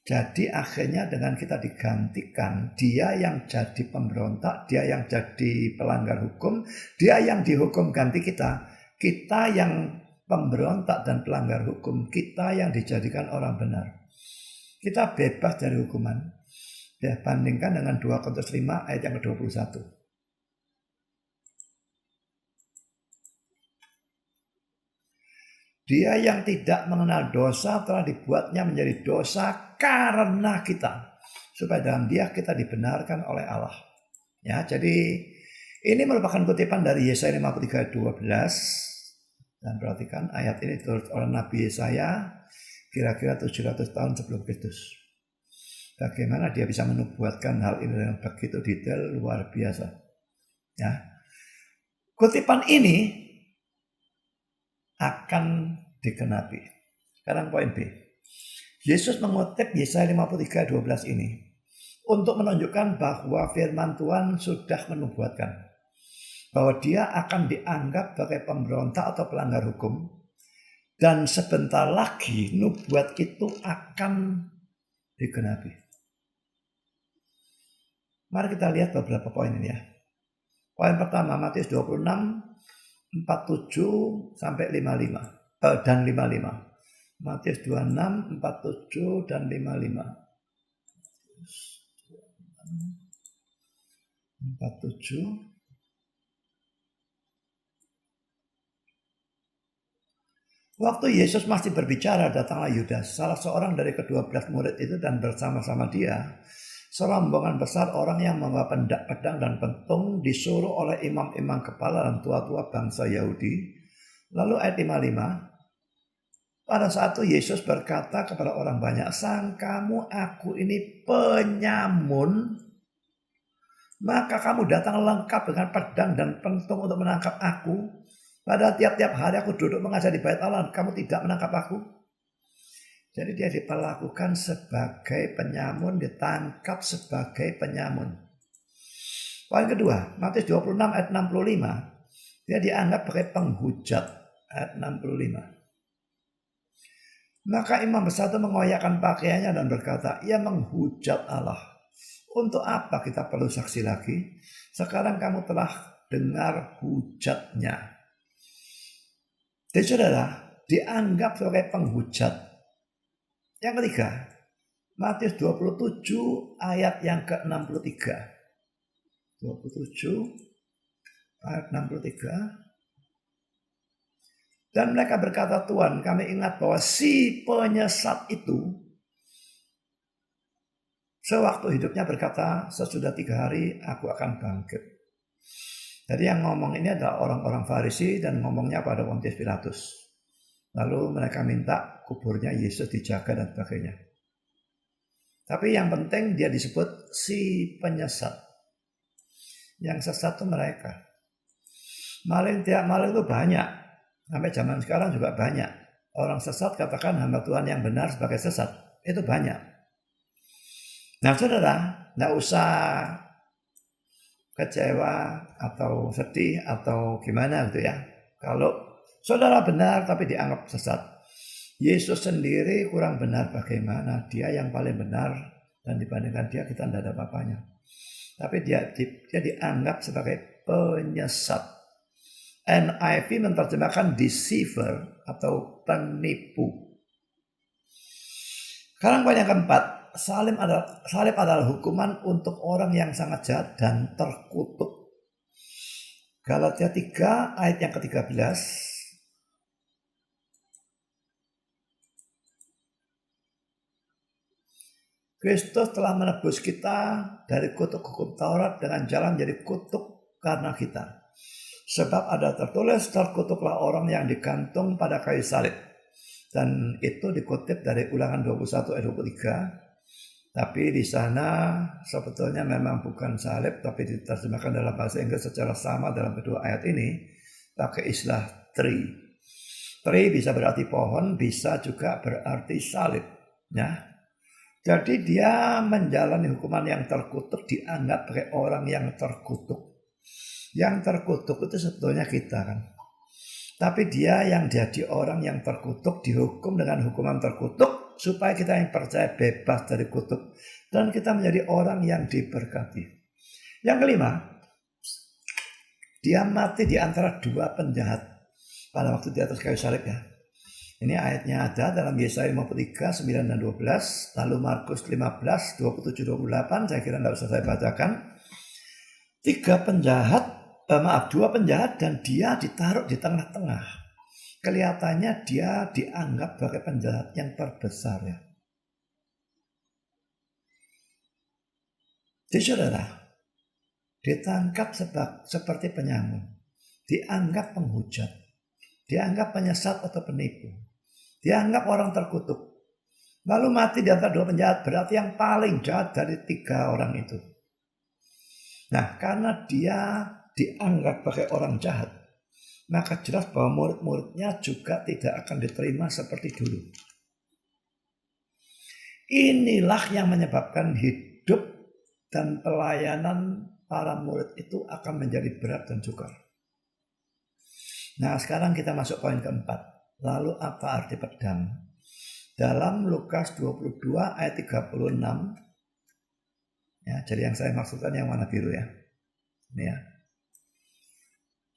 Jadi akhirnya dengan kita digantikan, dia yang jadi pemberontak, dia yang jadi pelanggar hukum, dia yang dihukum ganti kita. Kita yang pemberontak dan pelanggar hukum, kita yang dijadikan orang benar. Kita bebas dari hukuman. Ya, bandingkan dengan 2 Korintus 5 ayat yang ke-21. Dia yang tidak mengenal dosa telah dibuatnya menjadi dosa karena kita. supaya dalam Dia kita dibenarkan oleh Allah. Ya, jadi ini merupakan kutipan dari Yesaya 53 ayat 12. Dan perhatikan ayat ini ditulis oleh Nabi Yesaya kira-kira 700 tahun sebelum Kristus. Bagaimana dia bisa menubuatkan hal ini dengan begitu detail, luar biasa. Ya. Kutipan ini akan dikenapi. Sekarang poin B. Yesus mengutip Yesaya 53 ayat 12 ini untuk menunjukkan bahwa firman Tuhan sudah menubuatkan bahwa dia akan dianggap sebagai pemberontak atau pelanggar hukum, dan sebentar lagi nubuat itu akan digenapi. Mari kita lihat beberapa poin ini ya. Poin pertama, Matius 26 47 sampai 55 dan 55. Matius 26 47 dan 55. 47. Waktu Yesus masih berbicara, datanglah Yudas, salah seorang dari ke-12 murid itu, dan bersama-sama dia serombongan besar orang yang membawa pedang dan pentung, disuruh oleh imam-imam kepala dan tua-tua bangsa Yahudi. Lalu ayat 55, pada saat itu Yesus berkata kepada orang banyak, "Sangkamu aku ini penyamun? Maka kamu datang lengkap dengan pedang dan pentung untuk menangkap aku. Pada tiap-tiap hari aku duduk mengajar di bait Allah, kamu tidak menangkap aku." Jadi dia diperlakukan sebagai penyamun, ditangkap sebagai penyamun. Poin kedua, Matius 26 ayat 65. Dia dianggap sebagai penghujat, ayat 65. Maka imam besar itu mengoyakkan pakaiannya dan berkata, "Ia menghujat Allah. Untuk apa kita perlu saksi lagi? Sekarang kamu telah dengar hujatnya." Jadi saudara, dianggap sebagai penghujat. Yang ketiga, Matius 27 ayat yang ke-63. 27 ayat 63. Dan mereka berkata, "Tuhan, kami ingat bahwa si penyesat itu sewaktu hidupnya berkata, sesudah 3 hari aku akan bangkit." Jadi yang ngomong ini adalah orang-orang Farisi dan ngomongnya pada Pontius Pilatus. Lalu mereka minta kuburnya Yesus dijaga dan sebagainya. Tapi yang penting dia disebut si penyesat. Yang sesat itu mereka. Maling tiap maling itu banyak. Sampai zaman sekarang juga banyak. Orang sesat katakan hamba Tuhan yang benar sebagai sesat. Itu banyak. Nah saudara, nggak usah kecewa atau sedih atau gimana gitu ya. Kalau saudara benar tapi dianggap sesat. Yesus sendiri kurang benar bagaimana? Dia yang paling benar, dan dibandingkan dia kita tidak ada apa-apanya. Tapi dia dianggap sebagai penyesat. NIV menerjemahkan deceiver atau penipu. Sekarang poin yang keempat, salib adalah hukuman untuk orang yang sangat jahat dan terkutuk. Galatia 3 ayat yang ke-13. Kristus telah menebus kita dari kutuk hukum Taurat dengan jalan jadi kutuk karena kita. Sebab ada tertulis, terkutuklah orang yang digantung pada kayu salib. Dan itu dikutip dari Ulangan 21 ayat 23. Tapi di sana sebetulnya memang bukan salib, tapi diterjemahkan dalam bahasa Inggris secara sama dalam kedua ayat ini. Pakai istilah tree. Tree bisa berarti pohon, bisa juga berarti salib. Ya. Jadi dia menjalani hukuman yang terkutuk, dianggap sebagai orang yang terkutuk. Yang terkutuk itu sebetulnya kita kan. Tapi dia yang jadi orang yang terkutuk, dihukum dengan hukuman terkutuk, supaya kita yang percaya bebas dari kutuk. Dan kita menjadi orang yang diberkati. Yang kelima, dia mati di antara 2 penjahat pada waktu di atas kayu salib ya. Ini ayatnya ada dalam Yesaya 53, 9 dan 12. Lalu Markus 15, 27, 28. Saya kira tidak usah saya bacakan. 2 penjahat dan dia ditaruh di tengah-tengah. Kelihatannya dia dianggap sebagai penjahat yang terbesar ya. Jadi saudara, ditangkap seperti penyamun, dianggap penghujat, dianggap penyesat atau penipu, dianggap orang terkutuk, lalu mati di antara dua penjahat, berarti yang paling jahat dari tiga orang itu. Nah, karena dia dianggap sebagai orang jahat, maka jelas bahwa murid-muridnya juga tidak akan diterima seperti dulu. Inilah yang menyebabkan hidup dan pelayanan para murid itu akan menjadi berat dan sukar. Nah, sekarang kita masuk poin keempat. Lalu apa arti pedang? Dalam Lukas 22 ayat 36, ya, jadi yang saya maksudkan yang warna biru ya. Ini ya.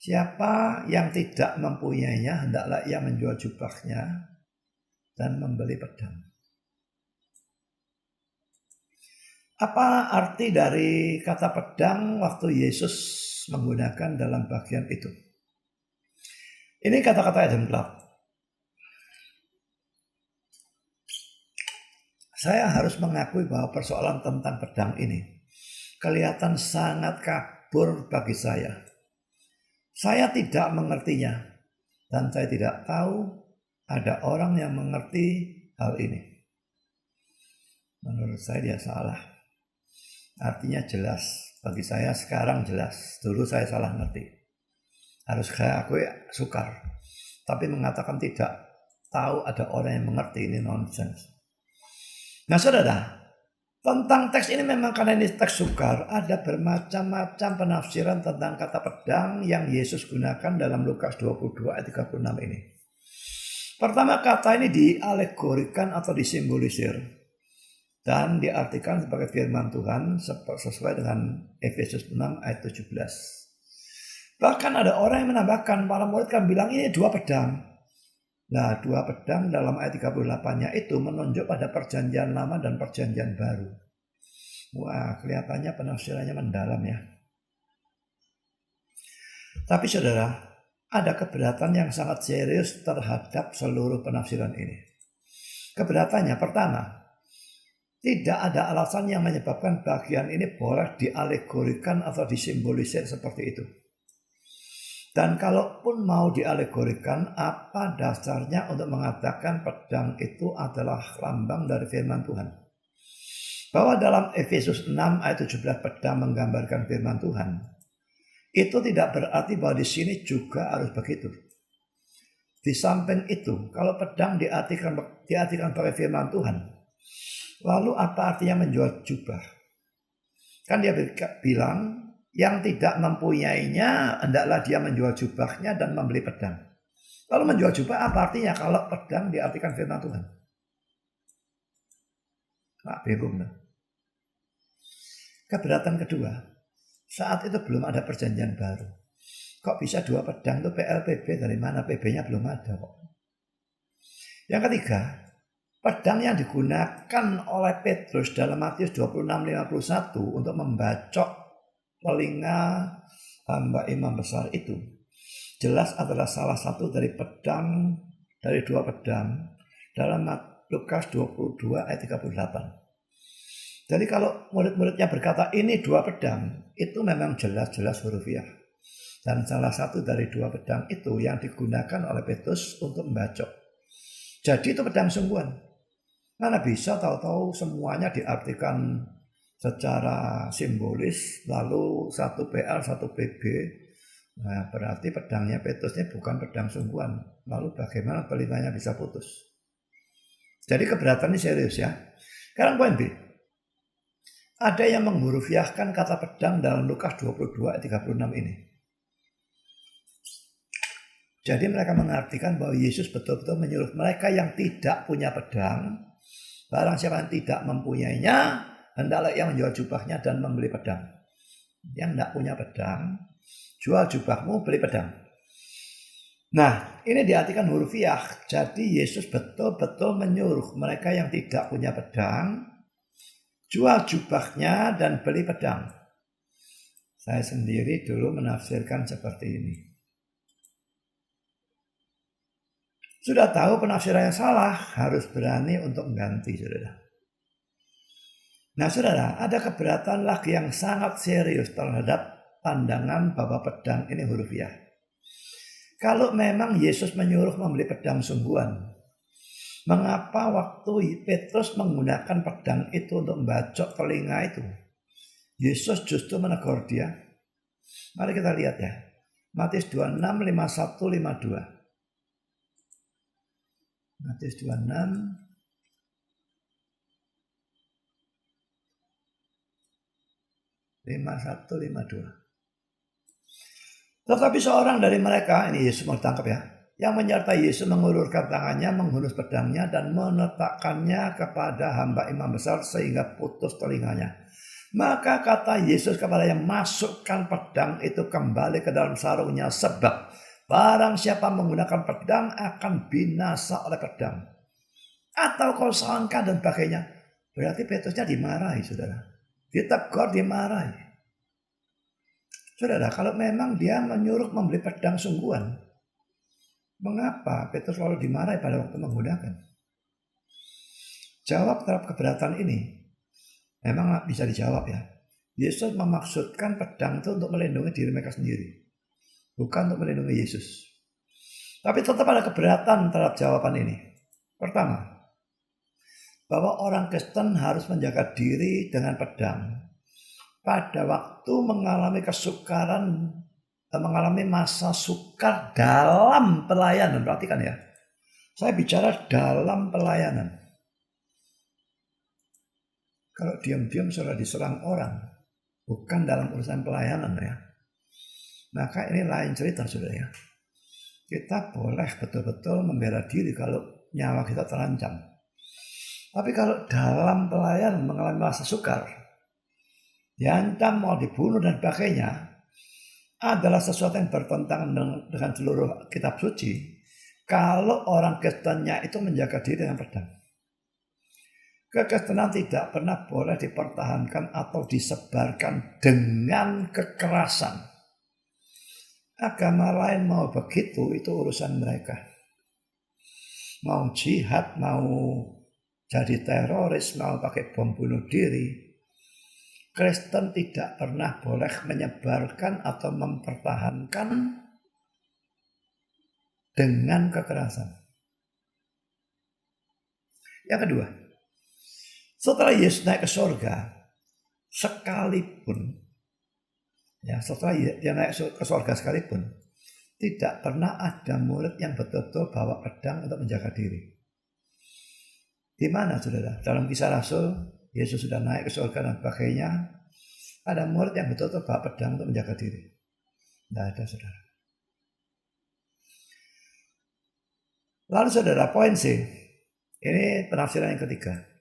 Siapa yang tidak mempunyainya, hendaklah ia menjual jubahnya dan membeli pedang. Apa arti dari kata pedang waktu Yesus menggunakan dalam bagian itu? Ini kata-kata Adam Clark. Saya harus mengakui bahwa persoalan tentang pedang ini kelihatan sangat kabur bagi saya. Saya tidak mengertinya dan saya tidak tahu ada orang yang mengerti hal ini. Menurut saya dia salah. Artinya jelas. Bagi saya sekarang jelas. Dulu saya salah ngerti. Harus saya akui sukar. Tapi mengatakan tidak tahu ada orang yang mengerti, ini nonsense. Nah saudara, tentang teks ini memang karena ini teks sukar, ada bermacam-macam penafsiran tentang kata pedang yang Yesus gunakan dalam Lukas 22 ayat 36 ini. Pertama, kata ini dialegorikan atau disimbolisir dan diartikan sebagai firman Tuhan sesuai dengan Efesus 6 ayat 17. Bahkan ada orang yang menambahkan, para murid kan bilang ini dua pedang. Nah, dua pedang dalam ayat 38-nya itu menunjuk pada perjanjian lama dan perjanjian baru. Wah, kelihatannya penafsirannya mendalam ya. Tapi saudara, ada keberatan yang sangat serius terhadap seluruh penafsiran ini. Keberatannya pertama, tidak ada alasan yang menyebabkan bagian ini boleh dialegorikan atau disimbolisir seperti itu. Dan kalaupun mau dialegorikan, apa dasarnya untuk mengatakan pedang itu adalah lambang dari firman Tuhan? Bahwa dalam Efesus 6 ayat 17 pedang menggambarkan firman Tuhan, itu tidak berarti bahwa di sini juga harus begitu. Di samping itu, kalau pedang diartikan sebagai firman Tuhan, lalu apa artinya menjual jubah? Kan dia bilang, yang tidak mempunyainya, hendaklah dia menjual jubahnya dan membeli pedang. Lalu menjual jubah apa artinya kalau pedang diartikan firman Tuhan? Nah, bingung. Keberatan kedua, saat itu belum ada perjanjian baru. Kok bisa dua pedang itu PLPB dari mana? PB-nya belum ada kok. Yang ketiga, pedang yang digunakan oleh Petrus dalam Matius 26:51 untuk membacok telinga hamba imam besar itu jelas adalah salah satu dari dua pedang dalam Lukas 22 ayat 38. Jadi kalau murid-muridnya berkata ini dua pedang, itu memang jelas-jelas hurufiah. Dan salah satu dari dua pedang itu yang digunakan oleh Petrus untuk membacok. Jadi itu pedang sungguhan. Mana bisa tahu-tahu semuanya diartikan secara simbolis, lalu satu PL, satu PB. Nah, berarti pedangnya Petrusnya bukan pedang sungguhan. Lalu bagaimana telinganya bisa putus? Jadi keberatan ini serius ya. Sekarang poin B. Ada yang menghurufiahkan kata pedang dalam Lukas 22 ayat 36 ini. Jadi mereka mengartikan bahwa Yesus betul-betul menyuruh mereka yang tidak punya pedang, barang siapa yang tidak mempunyainya, hendaklah ia menjual jubahnya dan membeli pedang. Yang tidak punya pedang, jual jubahmu, beli pedang. Nah, ini diartikan hurufiah. Jadi Yesus betul-betul menyuruh mereka yang tidak punya pedang, jual jubahnya dan beli pedang. Saya sendiri dulu menafsirkan seperti ini. Sudah tahu penafsirannya salah, harus berani untuk mengganti, saudara. Nah saudara, ada keberatan lagi yang sangat serius terhadap pandangan bahwa pedang ini hurufiah. Kalau memang Yesus menyuruh membeli pedang sungguhan, mengapa waktu Petrus menggunakan pedang itu untuk membacok telinga itu, Yesus justru menegur dia? Mari kita lihat ya. Matius 26, 51, 52. Matius 26, 51, 52. Tetapi seorang dari mereka, ini Yesus mau ditangkap ya, yang menyertai Yesus mengulurkan tangannya, menghunus pedangnya dan meletakkannya kepada hamba imam besar sehingga putus telinganya. Maka kata Yesus kepadanya, masukkan pedang itu kembali ke dalam sarungnya, sebab barang siapa menggunakan pedang akan binasa oleh pedang. Atau kau sangka dan sebagainya. Berarti Petrusnya dimarahi, saudara. Ditegur, dimarahi. Saudara, kalau memang dia menyuruh membeli pedang sungguhan, mengapa Petrus selalu dimarahi pada waktu menggunakan? Jawab terhadap keberatan ini memang bisa dijawab ya. Yesus memaksudkan pedang itu untuk melindungi diri mereka sendiri, bukan untuk melindungi Yesus. Tapi tetap ada keberatan terhadap jawaban ini. Pertama, bahwa orang Kristen harus menjaga diri dengan pedang pada waktu mengalami kesukaran, mengalami masa sukar dalam pelayanan. Perhatikan ya, saya bicara dalam pelayanan. Kalau diam-diam sudah diserang orang, bukan dalam urusan pelayanan ya, maka ini lain cerita saudara ya. Kita boleh betul-betul membela diri kalau nyawa kita terancam. Tapi kalau dalam pelayanan mengalami masa sukar, diancam mau dibunuh dan sebagainya, adalah sesuatu yang bertentangan dengan seluruh kitab suci. Kalau orang Kristennya itu menjaga diri dengan pedang. Kekristenan tidak pernah boleh dipertahankan atau disebarkan dengan kekerasan. Agama lain mau begitu, itu urusan mereka. Mau jihad, mau jadi teroris, mau pakai bom bunuh diri. Kristen tidak pernah boleh menyebarkan atau mempertahankan dengan kekerasan. Yang kedua, setelah Yesus naik ke surga, sekalipun, ya setelah dia naik ke surga sekalipun, tidak pernah ada murid yang betul-betul bawa pedang untuk menjaga diri. Di mana saudara? Dalam Kisah Rasul, Yesus sudah naik ke surga dan sebagainya, ada murid yang betul-betul bawa pedang untuk menjaga diri. Tidak ada saudara. Lalu saudara, poin C. Ini penafsiran yang ketiga.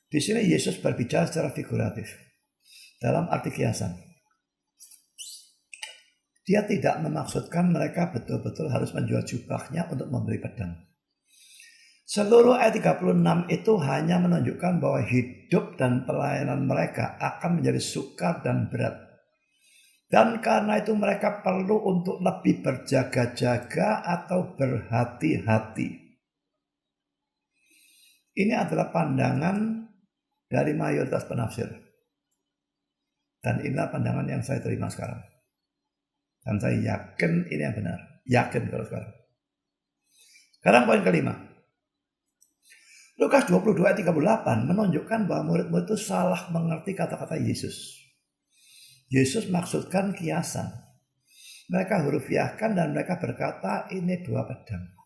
Di sini Yesus berbicara secara figuratif. Dalam arti kiasan. Dia tidak memaksudkan mereka betul-betul harus menjual jubahnya untuk membeli pedang. Seluruh ayat 36 itu hanya menunjukkan bahwa hidup dan pelayanan mereka akan menjadi sukar dan berat. Dan karena itu mereka perlu untuk lebih berjaga-jaga atau berhati-hati. Ini adalah pandangan dari mayoritas penafsir. Dan inilah pandangan yang saya terima sekarang. Dan saya yakin ini yang benar. Yakin kalau sekarang. Sekarang poin kelima. Lukas 22 ayat 38 menunjukkan bahwa murid-murid itu salah mengerti kata-kata Yesus. Yesus maksudkan kiasan. Mereka hurufiahkan dan mereka berkata ini dua pedang.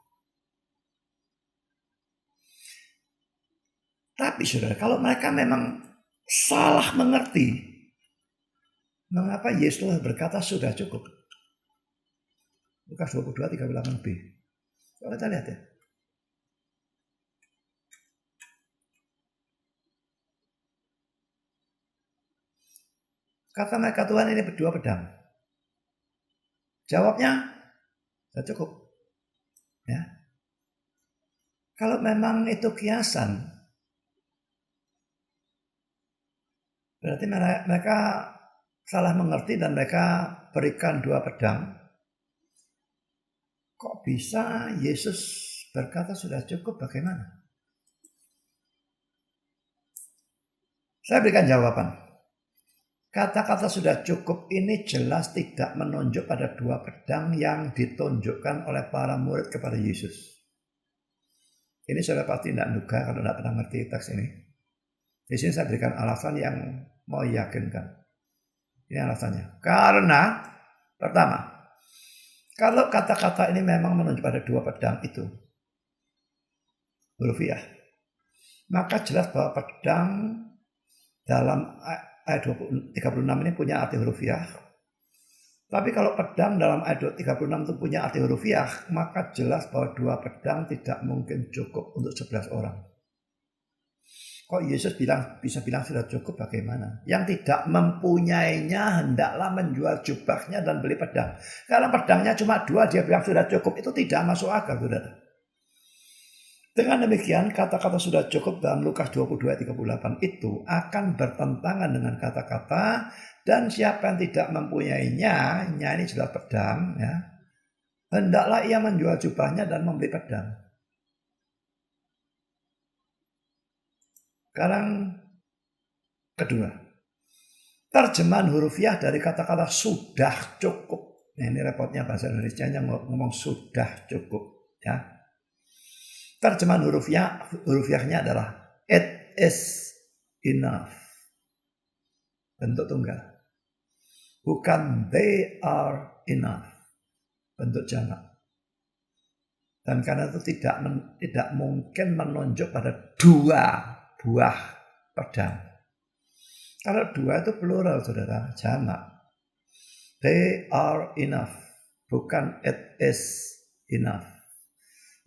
Tapi saudara, kalau mereka memang salah mengerti, mengapa Yesus berkata sudah cukup? Lukas 22, 38b. Coba kita lihat ya. Kata mereka, Tuhan ini berdua pedang. Jawabnya, sudah cukup. Ya. Kalau memang itu kiasan, berarti mereka salah mengerti dan mereka berikan dua pedang. Kok bisa Yesus berkata sudah cukup, bagaimana? Saya berikan jawaban. Kata-kata sudah cukup ini jelas tidak menunjuk pada dua pedang yang ditunjukkan oleh para murid kepada Yesus. Ini sudah pasti tidak duga kalau tidak pernah ngerti teks ini. Di sini saya berikan alasan yang mau yakinkan. Ini alasannya. Karena pertama, kalau kata-kata ini memang menunjuk pada dua pedang itu, hurufiah, maka jelas bahwa pedang dalam ayat 36 ini punya arti hurufiah. Tapi kalau pedang dalam ayat 36 itu punya arti hurufiah, maka jelas bahwa dua pedang tidak mungkin cukup untuk 11 orang. Kok Yesus bisa bilang sudah cukup bagaimana? Yang tidak mempunyainya hendaklah menjual jubahnya dan beli pedang. Kalau pedangnya cuma 2 dia bilang sudah cukup, itu tidak masuk akal, saudara. Dengan demikian kata-kata sudah cukup dalam Lukas 22:38 itu akan bertentangan dengan kata-kata dan siapa yang tidak mempunyainya, ini jelas pedang, ya, hendaklah ia menjual jubahnya dan membeli pedang. Sekarang kedua, terjemahan hurufiah dari kata-kata sudah cukup. Nah, ini repotnya bahasa Indonesia-nya ngomong sudah cukup, ya. Terjemahan hurufiahnya adalah it is enough. Bentuk tunggal. Bukan they are enough. Bentuk jamak. Dan karena itu tidak mungkin menunjuk pada 2 buah pedang. Kalau 2 itu plural, saudara, jamak. They are enough. Bukan it is enough.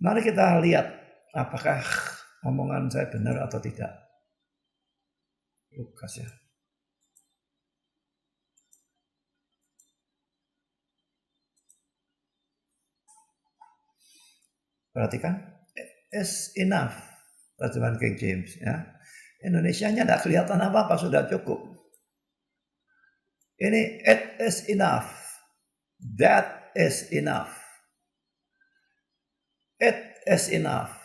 Mari kita lihat apakah omongan saya benar atau tidak. Lukas, ya. Perhatikan, it is enough. Terjemahan King James, ya. Indonesianya tidak kelihatan apa-apa, sudah cukup. Ini it is enough. That is enough. It is enough.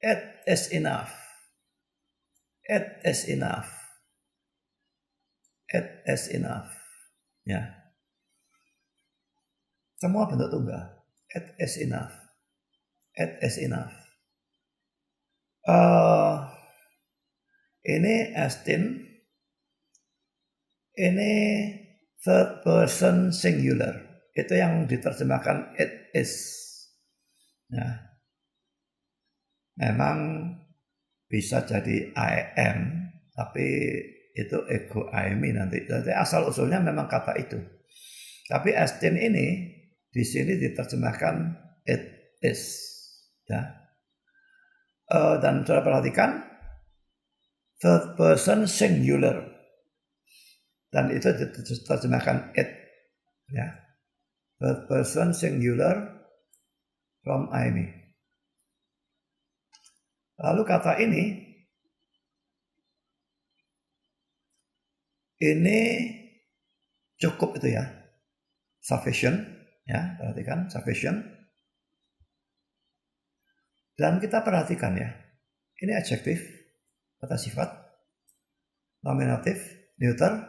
It is enough. It is enough. It is enough. Ya. Semua bentuk tunggal. It is enough. It is enough. Ini Astin. Ini third person singular. Itu yang diterjemahkan it is. Ya. Memang bisa jadi I am, tapi itu ego I me nanti. Jadi asal usulnya memang kata itu. Tapi Astin ini di sini diterjemahkan it is. Ya. Dan saudara perhatikan third person singular. Dan itu diterjemahkan it. Ya. Third person singular from I me. Lalu kata ini cukup itu, ya. Sufficient, ya, perhatikan sufficient. Dan kita perhatikan, ya. Ini adjektif, kata sifat, nominatif, neuter.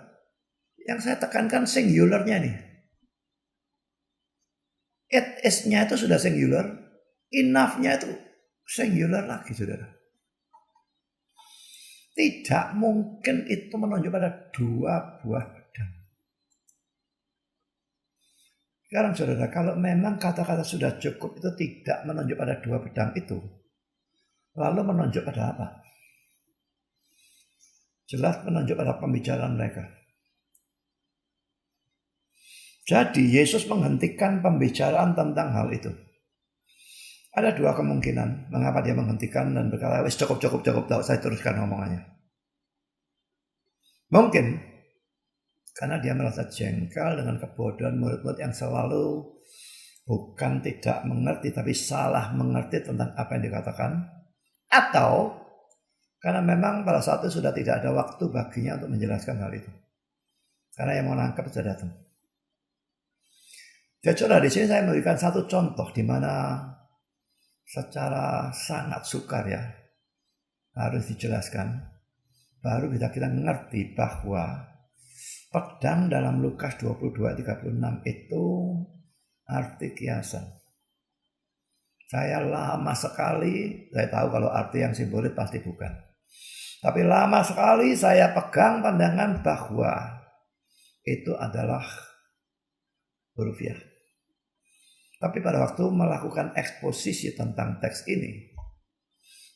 Yang saya tekankan singularnya nih. It is-nya itu sudah singular, enough-nya itu singular lagi, saudara. Tidak mungkin itu menunjuk pada 2 buah pedang. Sekarang saudara, kalau memang kata-kata sudah cukup itu tidak menunjuk pada 2 pedang itu, lalu menunjuk pada apa? Jelas menunjuk pada pembicaraan mereka. Jadi Yesus menghentikan pembicaraan tentang hal itu. Ada 2 kemungkinan mengapa dia menghentikan dan berkata, wis cukup, saya teruskan omongannya. Mungkin karena dia merasa jengkel dengan kebodohan murid-murid yang selalu bukan tidak mengerti, tapi salah mengerti tentang apa yang dikatakan. Atau karena memang pada saat itu sudah tidak ada waktu baginya untuk menjelaskan hal itu. Karena yang mau nangkep sudah datang. Jadi saudara, di sini saya memberikan satu contoh di mana secara sangat sukar, ya, harus dijelaskan baru bisa kita mengerti bahwa pedang dalam Lukas 22:36 itu arti kiasan. Saya lama sekali, saya tahu kalau arti yang simbolis pasti bukan. Tapi lama sekali saya pegang pandangan bahwa itu adalah hurufiah. Tapi pada waktu melakukan eksposisi tentang teks ini,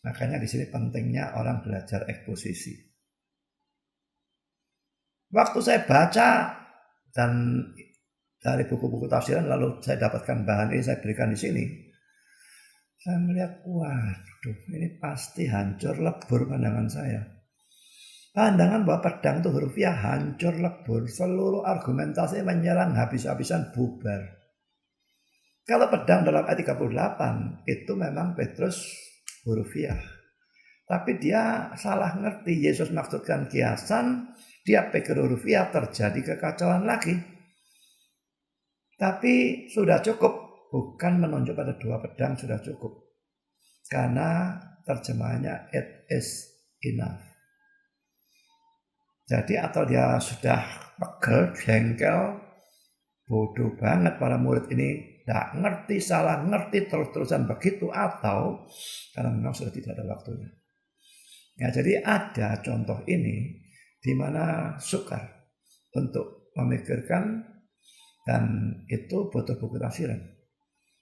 makanya di sini pentingnya orang belajar eksposisi. Waktu saya baca dan dari buku-buku tafsiran lalu saya dapatkan bahan ini saya berikan di sini, saya melihat, waduh, ini pasti hancur lebur pandangan saya. Pandangan bahwa pedang itu hurufiah hancur lebur, seluruh argumentasi menyerang habis-habisan bubar. Kalau pedang dalam ayat 38 itu memang Petrus hurufiah. Tapi dia salah ngerti, Yesus maksudkan kiasan, dia pikir hurufiah, terjadi kekacauan lagi. Tapi sudah cukup, bukan menunjuk pada dua pedang sudah cukup. Karena terjemahannya it is enough. Jadi atau dia sudah pegel, jengkel, bodoh banget para murid ini, tidak ngerti, salah ngerti, terus-terusan begitu, atau karena memang sudah tidak ada waktunya. Ya, jadi ada contoh ini di mana sukar untuk memikirkan dan itu butuh buku tafsiran.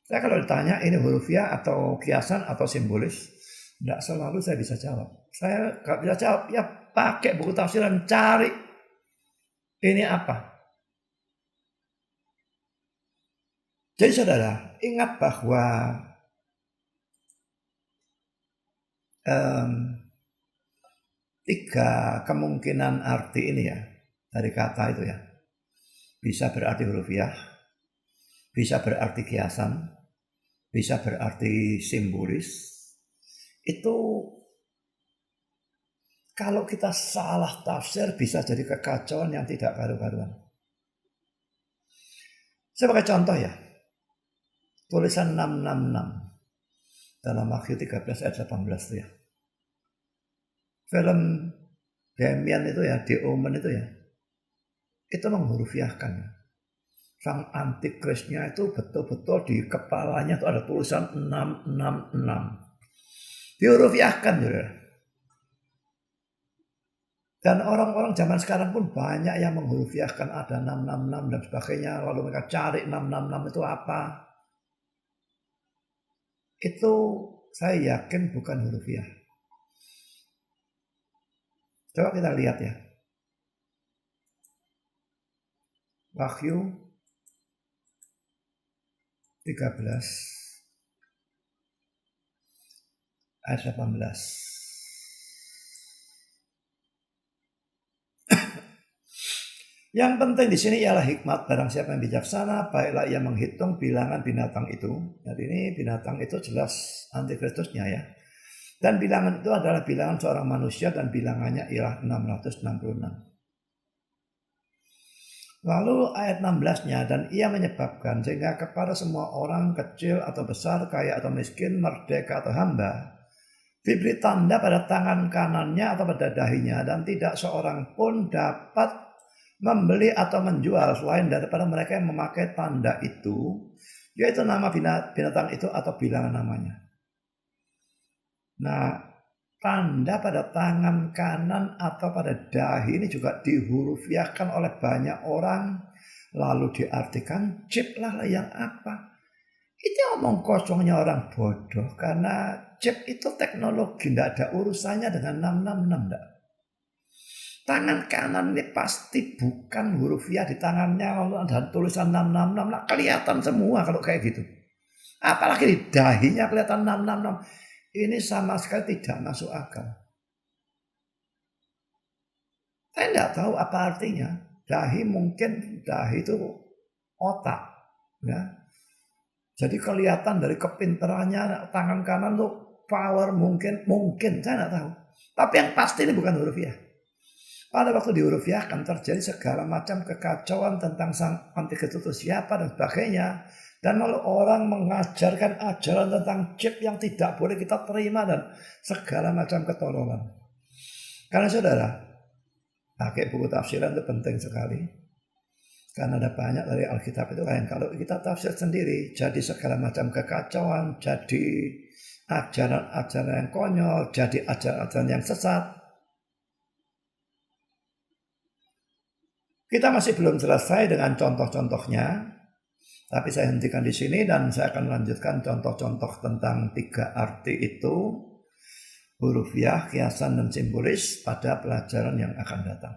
Saya kalau ditanya ini hurufiah atau kiasan atau simbolis, tidak selalu saya bisa jawab. Saya nggak bisa jawab, ya pakai buku tafsiran, cari ini apa. Jadi saudara, ingat bahwa tiga kemungkinan arti ini ya, dari kata itu ya. Bisa berarti hurufiah, bisa berarti kiasan, bisa berarti simbolis. Itu kalau kita salah tafsir bisa jadi kekacauan yang tidak karu-karuan. Sebagai contoh ya, tulisan 666 dalam Wahyu 13 ayat 18 itu ya. Film Damien itu ya, The Omen itu ya, itu menghurufiahkan. Sang antikrisnya itu betul-betul di kepalanya itu ada tulisan 666. Dihurufiahkan saudara. Dan orang-orang zaman sekarang pun banyak yang menghurufiahkan, ada 666 dan sebagainya. Lalu mereka cari 666 itu apa. Itu saya yakin bukan hurufiah. Coba kita lihat ya. Wahyu 13 ayat 18. Yang penting di sini ialah hikmat, barang siapa yang bijaksana, baiklah ia menghitung bilangan binatang itu. Jadi ini binatang itu jelas antikristusnya ya. Dan bilangan itu adalah bilangan seorang manusia dan bilangannya ialah 666. Lalu ayat 16-nya, dan ia menyebabkan sehingga kepada semua orang kecil atau besar, kaya atau miskin, merdeka atau hamba, diberi tanda pada tangan kanannya atau pada dahinya, dan tidak seorang pun dapat membeli atau menjual selain daripada mereka yang memakai tanda itu, yaitu nama binatang itu atau bilangan namanya. Nah, tanda pada tangan kanan atau pada dahi ini juga dihurufiahkan oleh banyak orang, lalu diartikan chip lah yang apa. Itu omong kosongnya orang bodoh, karena chip itu teknologi, tidak ada urusannya dengan 666 enggak. Tangan kanan ini pasti bukan hurufiah di tangannya, lalu ada tulisan 666, nah, kelihatan semua kalau kayak gitu. Apalagi di dahinya kelihatan 666. Ini sama sekali tidak masuk akal. Saya tidak tahu apa artinya. Dahi mungkin dahi itu otak, ya. Jadi kelihatan dari kepintarannya tangan kanan tuh power mungkin saya tidak tahu. Tapi yang pasti ini bukan hurufiah. Pada waktu dihurufiahkan terjadi segala macam kekacauan tentang sang antikristus itu siapa dan sebagainya. Dan lalu orang mengajarkan ajaran tentang chip yang tidak boleh kita terima dan segala macam ketololan. Karena saudara, pakai buku tafsiran itu penting sekali. Karena ada banyak dari Alkitab itu lain. Kalau kita tafsir sendiri, jadi segala macam kekacauan, jadi ajaran-ajaran yang konyol, jadi ajaran-ajaran yang sesat. Kita masih belum selesai dengan contoh-contohnya, tapi saya hentikan di sini dan saya akan melanjutkan contoh-contoh tentang 3 arti itu, hurufiah, kiasan, dan simbolis pada pelajaran yang akan datang.